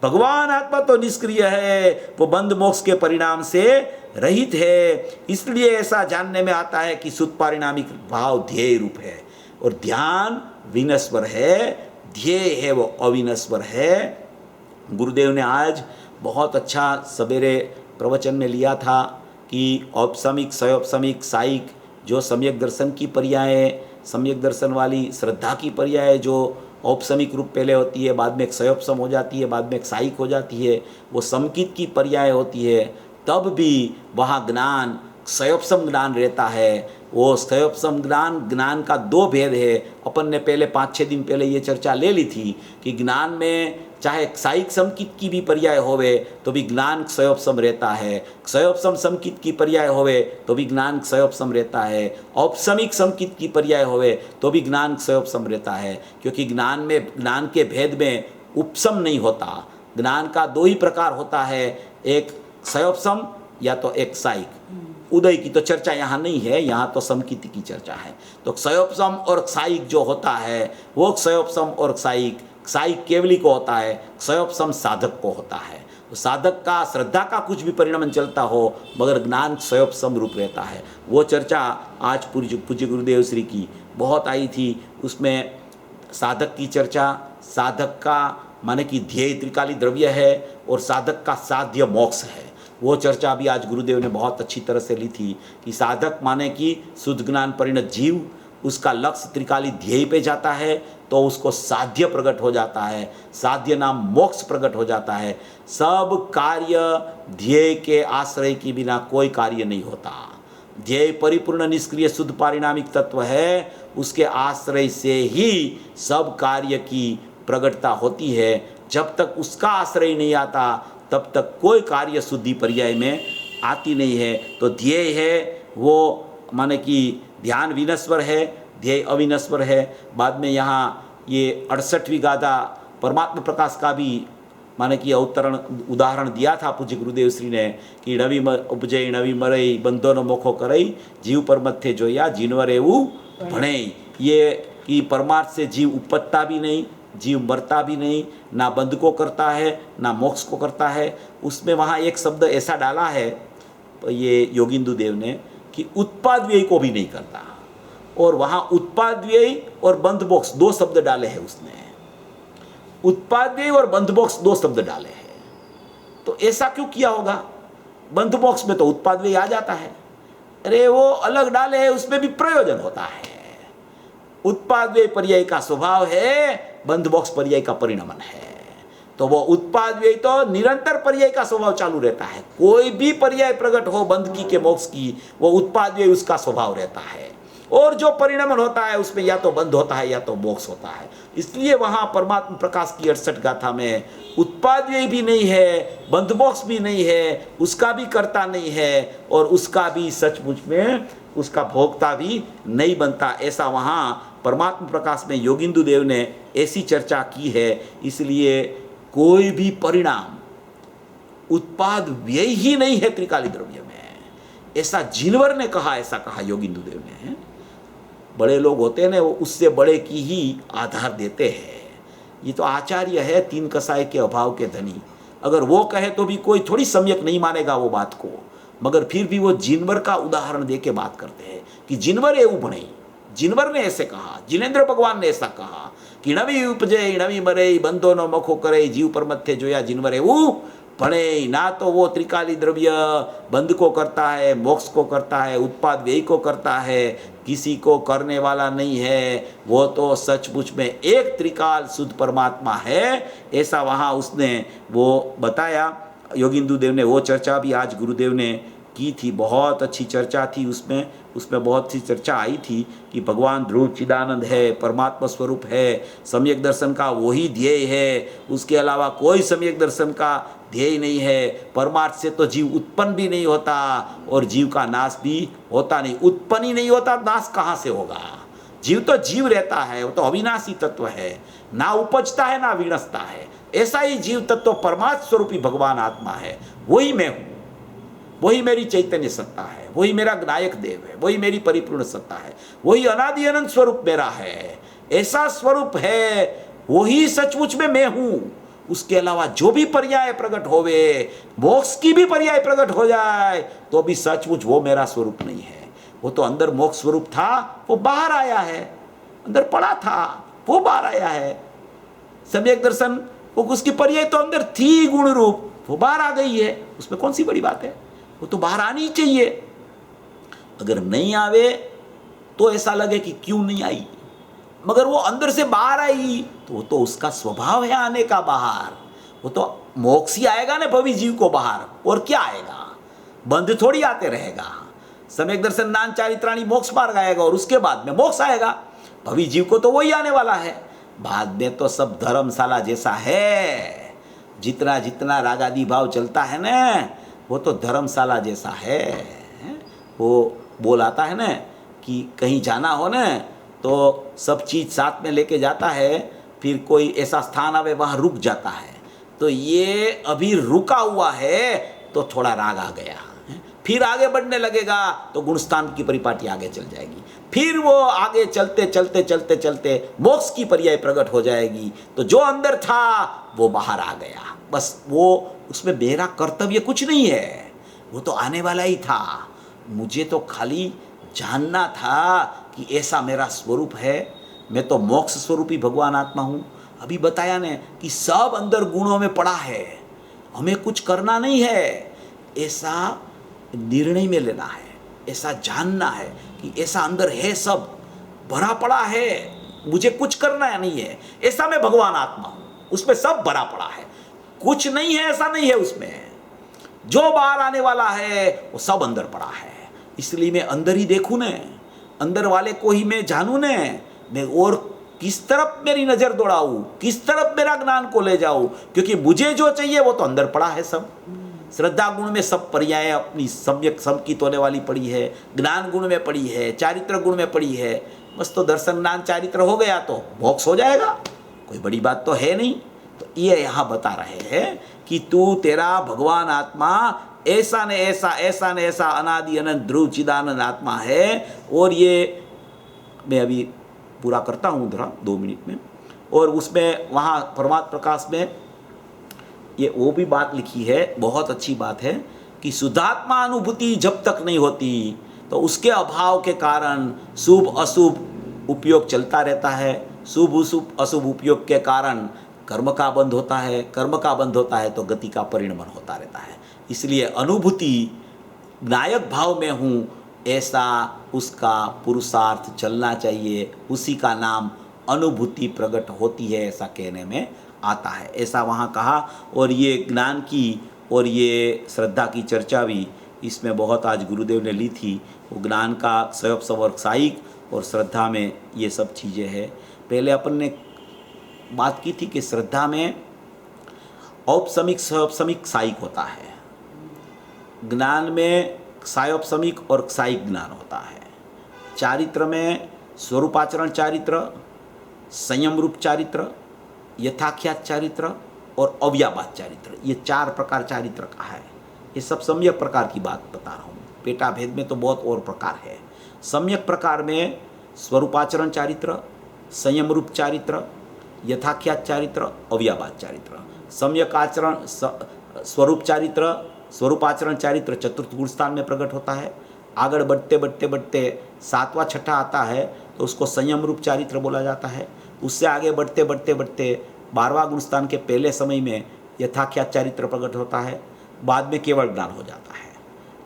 भगवान आत्मा तो निष्क्रिय है, वो बंध मोक्ष के परिणाम से रहित है। इसलिए ऐसा जानने में आता है कि शुद्ध पारिणामिक भाव ध्येय रूप है, और ध्यान विनश्वर है, ध्येय है वो अविनश्वर है। गुरुदेव ने आज बहुत अच्छा सवेरे प्रवचन में लिया था कि औपसमिक, सयोपसमिक, साइक, जो सम्यक दर्शन की पर्याय, सम्यक दर्शन वाली श्रद्धा की पर्याय जो औपसमिक रूप पहले होती है, बाद में एक सयोपसम हो जाती है, बाद में एक साइक हो जाती है, वो समकित की पर्याय होती है, तब भी वहाँ ज्ञान सयोपसम ज्ञान रहता है। वो सयोपसम ज्ञान का दो भेद है। अपन ने पहले 5-6 दिन पहले ये चर्चा ले ली थी कि ज्ञान में चाहे साइक समकित की भी पर्याय होवे तो भी ज्ञान क्षयोपसम रहता है, क्षयोपसम समकित की पर्याय होवे तो भी ज्ञान क्षयोपसम रहता है, औपसमिक समकित की पर्याय होवे तो भी ज्ञान क्षयोपसम रहता है। क्योंकि ज्ञान के भेद में उपसम नहीं होता। ज्ञान का दो ही प्रकार होता है, एक क्षयोपसम या तो एक साइक। उदय की तो चर्चा यहाँ नहीं है, यहाँ तो समकित की चर्चा है। तो क्षयोपसम और साइक जो होता है वो क्षयोपसम और साइक केवली को होता है, क्षयोपसम साधक को होता है। तो साधक का श्रद्धा का कुछ भी परिणाम चलता हो मगर ज्ञान क्षयोपसम रूप रहता है। वो चर्चा आज पूज्य गुरुदेव श्री की बहुत आई थी। उसमें साधक की चर्चा, साधक का माने कि ध्येय त्रिकाली द्रव्य है और साधक का साध्य मोक्ष है। वो चर्चा भी आज गुरुदेव ने बहुत अच्छी तरह से ली थी कि साधक माने कि शुद्ध ज्ञान परिणत जीव, उसका लक्ष्य त्रिकाली ध्येय पे जाता है तो उसको साध्य प्रकट हो जाता है, साध्य नाम मोक्ष प्रकट हो जाता है। सब कार्य ध्येय के आश्रय के बिना कोई कार्य नहीं होता। ध्येय परिपूर्ण निष्क्रिय शुद्ध पारिणामिक तत्व है, उसके आश्रय से ही सब कार्य की प्रगटता होती है। जब तक उसका आश्रय नहीं आता तब तक कोई कार्य शुद्धि पर्याय में आती नहीं है। तो ध्येय है वो माने कि ध्यान विनश्वर है, ध्येय अविनश्वर है। बाद में यहाँ ये 68वीं गाथा परमात्मा प्रकाश का भी माने कि अवतरण उदाहरण दिया था पूज्य गुरुदेव श्री ने कि नवी उपजय नवी मरई बंधों मोखो करई जीव पर मत्थे जोया जीनवर एवं भणे। ये कि परमार्थ से जीव उपजता भी नहीं, जीव मरता भी नहीं, ना बंध को करता है ना मोक्ष को करता है। उसमें वहाँ एक शब्द ऐसा डाला है ये योगिंदु देव ने कि उत्पाद व्यय को भी नहीं करता, और वहाँ उत्पाद व्यय और बंध मोक्ष दो शब्द डाले हैं उसने। उत्पाद व्यय और बंध मोक्ष दो शब्द डाले हैं। तो ऐसा क्यों किया होगा? बंध मोक्ष में तो उत्पाद व्यय आ जाता है, अरे वो अलग डाले हैं, उसमें भी प्रयोजन होता है। उत्पाद व्यय पर्याय का स्वभाव है, बंध मोक्ष पर्याय का परिणमन है। तो वो उत्पाद व्यय तो निरंतर पर्याय का स्वभाव चालू रहता है। कोई भी पर्याय प्रकट हो बंध की के मोक्ष की, वो उत्पाद व्यय उसका स्वभाव रहता है। और जो परिणमन होता है उसमें या तो बंध होता है या तो मोक्ष होता है। इसलिए वहाँ परमात्मा प्रकाश की 68 गाथा में उत्पाद व्यय भी नहीं है, बंध मोक्ष भी नहीं है, उसका भी कर्ता नहीं है, और उसका भी सचमुच में उसका भोक्ता भी नहीं बनता। ऐसा वहाँ परमात्मा प्रकाश में योगिंदु देव ने ऐसी चर्चा की है। इसलिए कोई भी परिणाम उत्पाद व्यय ही नहीं है त्रिकाली द्रव्य में, ऐसा जिनवर ने कहा, ऐसा कहा योगिंदु देव ने। बड़े लोग होते हैं ना, वो उससे बड़े की ही आधार देते हैं। ये तो आचार्य है, तीन कसाय के अभाव के धनी। अगर वो कहे तो भी कोई थोड़ी सम्यक नहीं मानेगा वो बात को, मगर फिर भी वो जिनवर का उदाहरण दे के बात करते हैं कि जिनवर एवं बने। जिनवर ने ऐसे कहा, जिनेन्द्र भगवान ने ऐसा कहा कि नवी उपजे नवी मरे बंधो न मखो करे जीव पर मत्थे जोया जिनवर एवं भणे। ना तो वो त्रिकाली द्रव्य बंध को करता है, मोक्ष को करता है, उत्पाद व्यय को करता है, किसी को करने वाला नहीं है। वो तो सचमुच में एक त्रिकाल शुद्ध परमात्मा है। ऐसा वहाँ उसने वो बताया। योगिंदु देव ने वो चर्चा भी आज गुरुदेव ने की थी, बहुत अच्छी चर्चा थी। उसमें बहुत सी चर्चा आई थी कि भगवान ध्रुव चिदानंद है, परमात्मा स्वरूप है, सम्यक दर्शन का वही ध्येय है, उसके अलावा कोई सम्यक दर्शन का ध्येय नहीं है। परमार्थ से तो जीव उत्पन्न भी नहीं होता और जीव का नाश भी होता नहीं। उत्पन्न ही नहीं होता, नाश कहाँ से होगा? जीव तो जीव रहता है, वो तो अविनाशी तत्व है, ना उपजता है ना विनसता है। ऐसा ही जीव तत्व परमात्मा स्वरूपी भगवान आत्मा है। वही मैं हूँ, वही मेरी चैतन्य सत्ता है, वही मेरा नायक देव है, वही मेरी परिपूर्ण सत्ता है, वही अनादि अनंत स्वरूप मेरा है। ऐसा स्वरूप है, वही सचमुच में मैं हूँ। उसके अलावा जो भी पर्याय प्रकट होवे, मोक्ष की भी पर्याय प्रकट हो जाए, तो भी सचमुच वो मेरा स्वरूप नहीं है। वो तो अंदर मोक्ष स्वरूप था, वो बाहर आया है। अंदर पड़ा था, वो बाहर आया है। सम्यक दर्शन, वो उसकी पर्याय तो अंदर थी गुण रूप, वो बाहर आ गई है। उसमें कौन सी बड़ी बात है? वो तो बाहर आनी चाहिए। अगर नहीं आवे तो ऐसा लगे कि क्यों नहीं आई, मगर वो अंदर से बाहर आई तो वो तो उसका स्वभाव है आने का बाहर। वो तो मोक्ष ही आएगा ना भवी जीव को बाहर, और क्या आएगा? बंध थोड़ी आते रहेगा। सम्यक दर्शन नान चारित्राणी मोक्ष मार्ग आएगा और उसके बाद में मोक्ष आएगा। भवी जीव को तो वही आने वाला है। बाद में तो सब धर्मशाला जैसा है। जितना जितना रागादि भाव चलता है ना, वो तो धर्मशाला जैसा है। वो बोल आता है ना कि कहीं जाना हो ना तो सब चीज़ साथ में लेके जाता है, फिर कोई ऐसा स्थान आवे वहाँ रुक जाता है। तो ये अभी रुका हुआ है तो थोड़ा राग आ गया, फिर आगे बढ़ने लगेगा तो गुणस्थान की परिपाटी आगे चल जाएगी, फिर वो आगे चलते चलते चलते चलते मोक्ष की पर्याय प्रकट हो जाएगी। तो जो अंदर था वो बाहर आ गया। बस वो उसमें मेरा कर्तव्य कुछ नहीं है, वो तो आने वाला ही था। मुझे तो खाली जानना था कि ऐसा मेरा स्वरूप है। मैं तो मोक्ष स्वरूपी भगवान आत्मा हूँ। अभी बताया ने कि सब अंदर गुणों में पड़ा है, हमें कुछ करना नहीं है। ऐसा निर्णय में लेना है, ऐसा जानना है कि ऐसा अंदर है, सब भरा पड़ा है, मुझे कुछ करना नहीं है। ऐसा मैं भगवान आत्मा हूँ, उसमें सब भरा पड़ा है, कुछ नहीं है ऐसा नहीं है उसमें। जो बाहर आने वाला है वो सब अंदर पड़ा है। इसलिए मैं अंदर ही देखूँ न, अंदर वाले को ही मैं जानूँ न, मैं और किस तरफ मेरी नजर दौड़ाऊं, किस तरफ मेरा ज्ञान को ले जाऊं, क्योंकि मुझे जो चाहिए वो तो अंदर पड़ा है सब। श्रद्धा गुण में सब पर्याय अपनी सम्यक समकित होने वाली पड़ी है, ज्ञान गुण में पड़ी है, चारित्र गुण में पड़ी है। बस तो दर्शन ज्ञान चारित्र हो गया तो मोक्ष हो जाएगा, कोई बड़ी बात तो है नहीं। तो ये यहाँ बता रहे हैं कि तू तेरा भगवान आत्मा ऐसा ने ऐसा, ऐसा ने ऐसा अनादि अनंत ध्रुव चिदानंद आत्मा है। और ये मैं अभी पूरा करता हूँ जरा 2 मिनट में। और उसमें वहाँ परमात्म प्रकाश में ये वो भी बात लिखी है, बहुत अच्छी बात है कि शुद्धात्मा अनुभूति जब तक नहीं होती तो उसके अभाव के कारण शुभ अशुभ उपयोग चलता रहता है। शुभ अशुभ उपयोग के कारण कर्म का बंध होता है, कर्म का बंध होता है तो गति का परिणमन होता रहता है। इसलिए अनुभूति नायक भाव में हूँ ऐसा उसका पुरुषार्थ चलना चाहिए, उसी का नाम अनुभूति प्रकट होती है, ऐसा कहने में आता है, ऐसा वहाँ कहा। और ये ज्ञान की और ये श्रद्धा की चर्चा भी इसमें बहुत आज गुरुदेव ने ली थी। वो ज्ञान का स्वयं संवर्ग साइक और श्रद्धा में ये सब चीज़ें हैं। पहले अपन ने बात की थी कि श्रद्धा में औपसमिक स्वपसमिक साइक होता है, ज्ञान में सायोपसमिक और साइक ज्ञान होता है, चारित्र में स्वरूपाचरण चारित्र, संयम रूप चारित्र, यथाख्यात चारित्र और अव्याबाद चारित्र, ये 4 प्रकार चारित्र का है। ये सब सम्यक प्रकार की बात बता रहा हूँ, पेटा भेद में तो बहुत और प्रकार है। सम्यक प्रकार में स्वरूपाचरण चारित्र, संयम रूप चारित्र, यथाख्यात चारित्र, अव्याबाद चारित्र। सम्यक आचरण स्वरूप चारित्र, स्वरूपाचरण चारित्र चतुर्थ गुण स्थान में प्रकट होता है। आगे बढ़ते बढ़ते बढ़ते 7वां छठा आता है तो उसको संयम रूप चारित्र बोला जाता है। उससे आगे बढ़ते बढ़ते बढ़ते 12वां गुण स्थान के पहले समय में यथाख्यात चारित्र प्रकट होता है। बाद में केवल ज्ञान हो जाता है।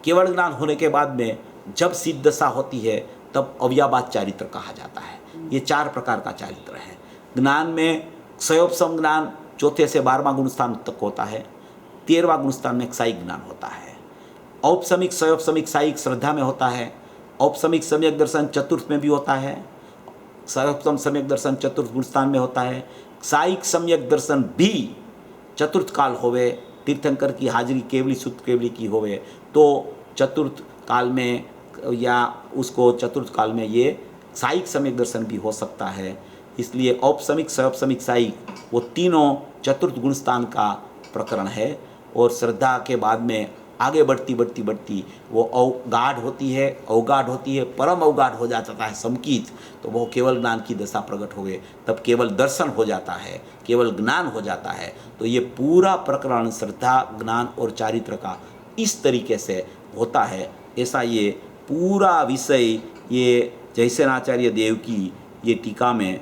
केवल ज्ञान होने के बाद में जब सिद्ध दशा होती है तब अव्याबाद चारित्र कहा जाता है। ये 4 प्रकार का चारित्र है। ज्ञान में क्षयोपसम ज्ञान 4 से 12वां गुण स्थान तक होता है। 13वां गुण स्थान में साइक ज्ञान होता है। औपसमिक क्षयोपसमिक साइक श्रद्धा में होता है। औपसमिक सम्यक दर्शन चतुर्थ में भी होता है। क्षयोपसम सम्यक दर्शन चतुर्थ गुण स्थान में होता है। साइक सम्यक दर्शन भी चतुर्थ काल होवे, तीर्थंकर की हाजिरी केवली शुद्ध केवली की होवे तो चतुर्थ काल में या उसको चतुर्थ काल में ये साइक सम्यक दर्शन भी हो सकता है। इसलिए औपसमिक क्षयोपसमिक साइक वो तीनों चतुर्थ गुण स्थान का प्रकरण है। और श्रद्धा के बाद में आगे बढ़ती बढ़ती बढ़ती वो अवगाढ़ होती है, अवगाढ़ होती है, परम अवगाढ़ हो जाता है समकीत, तो वो केवल ज्ञान की दशा प्रकट हो गए, तब केवल दर्शन हो जाता है, केवल ज्ञान हो जाता है। तो ये पूरा प्रकरण श्रद्धा ज्ञान और चारित्र का इस तरीके से होता है। ऐसा ये पूरा विषय ये जयसेनाचार्य देव की ये टीका में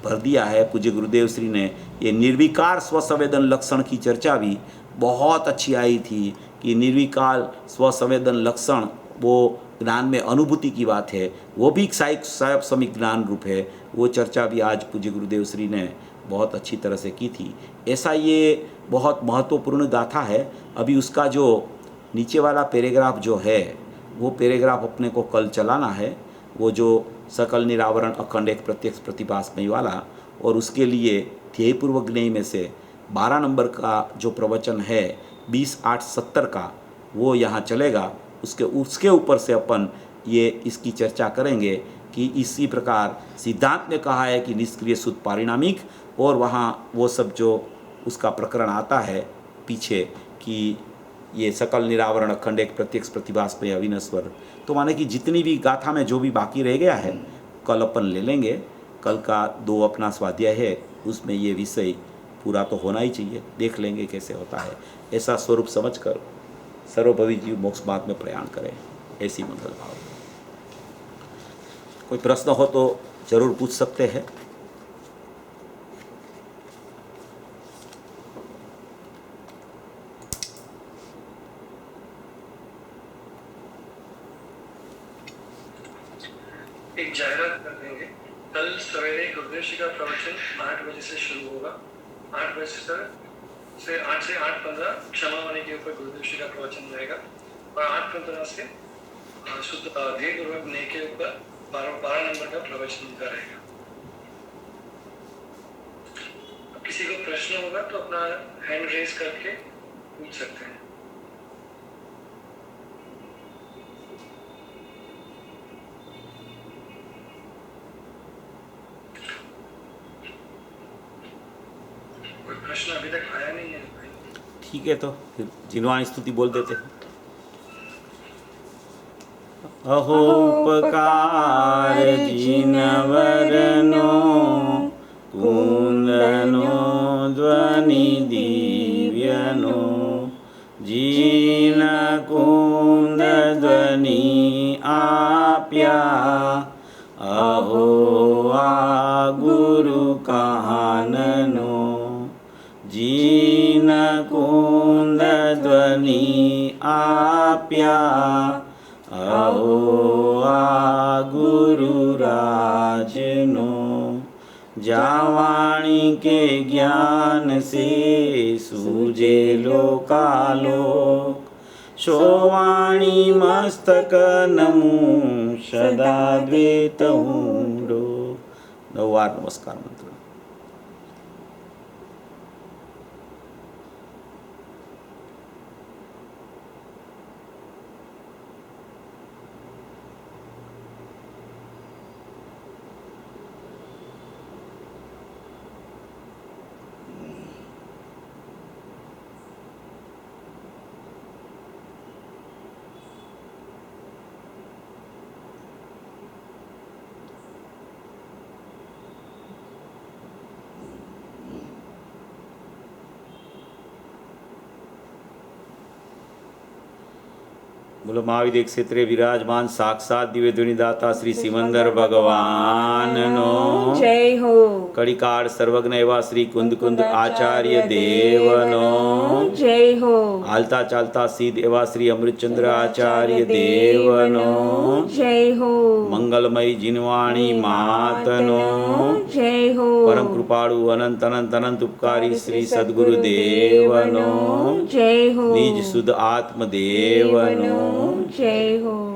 भर दिया है पूज्य गुरुदेव श्री ने। ये निर्विकार स्वसंवेदन लक्षण की चर्चा भी बहुत अच्छी आई थी कि निर्विकार स्वसंवेदन लक्षण वो ज्ञान में अनुभूति की बात है, वो भी सायोपसमिक ज्ञान रूप है। वो चर्चा भी आज पूज्य गुरुदेव श्री ने बहुत अच्छी तरह से की थी। ऐसा ये बहुत महत्वपूर्ण गाथा है। अभी उसका जो नीचे वाला पैराग्राफ जो है वो पैराग्राफ अपने को कल चलाना है, वो जो सकल निरावरण अखंड एक प्रत्यक्ष प्रतिभासमय वाला। और उसके लिए ध्येयपूर्वक ज्ञेय में से 12 नंबर का जो प्रवचन है 20/8/70 का वो यहाँ चलेगा। उसके ऊपर से अपन ये इसकी चर्चा करेंगे कि इसी प्रकार सिद्धांत ने कहा है कि निष्क्रिय शुद्ध पारिणामिक, और वहाँ वो सब जो उसका प्रकरण आता है पीछे कि ये सकल निरावरण अखंड एक प्रत्यक्ष प्रतिभासमय अविनश्वर। तो माने कि जितनी भी गाथा में जो भी बाकी रह गया है कल अपन ले लेंगे। कल का 2 अपना स्वाध्याय है, उसमें ये विषय पूरा तो होना ही चाहिए, देख लेंगे कैसे होता है। ऐसा स्वरूप समझकर सर्वभवी जीव मोक्ष मार्ग में प्रयाण करें, ऐसी मंगल भाव। कोई प्रश्न हो तो जरूर पूछ सकते हैं। एक जाहिरात कर देंगे, कल सवेरे गुरुदेव श्री का प्रवचन 8 बजे से शुरू होगा। 8 बजे से 8 से 8:15 क्षमा वाणी के ऊपर गुरुदेव श्री का प्रवचन रहेगा, और 8:15 से शुद्ध ध्येयपूर्वक ज्ञेय के ऊपर 12 नंबर का प्रवचन उनका रहेगा। किसी को प्रश्न होगा तो अपना हैंड रेज करके पूछ सकते हैं। कोई प्रश्न अभी तक आया नहीं है भाई। ठीक है, तो फिर जिनवाणी स्तुति बोल देते हैं। अहोपकार जिनवरनो कुंदनो ध्वनि दिव्यनो जीन कुंद ध्वनि आप्या अहो आ गुरु काननो जीन कुंद ध्वनि आप्या अहो आ गुरु राजनो जावाणी के ज्ञान से सूझे लोकालोक शोवाणी मस्तक नमो सदा द्वैत हुंडो। 9 વાર નમસ્કાર મંત્ર। बोलो महाविद्य क्षेत्रे विराजमान साक्षात दिव्य ध्वनि दाता श्री सिमंदर भगवान नो जय हो। कड़िकार सर्वज्ञ एवा श्री कुंद कुंद आचार्य देवनो जय हो। हालता चालता सिद्ध एवा श्री अमृतचंद्र आचार्य देवनो जय हो। मंगलमयी जिनवाणी मातनो जय हो। परम कृपाळु अनंत अनंत अनंत उपकारी श्री सद्गुरु देवनो जय हो। निज शुद्ध आत्म देवनो जय हो।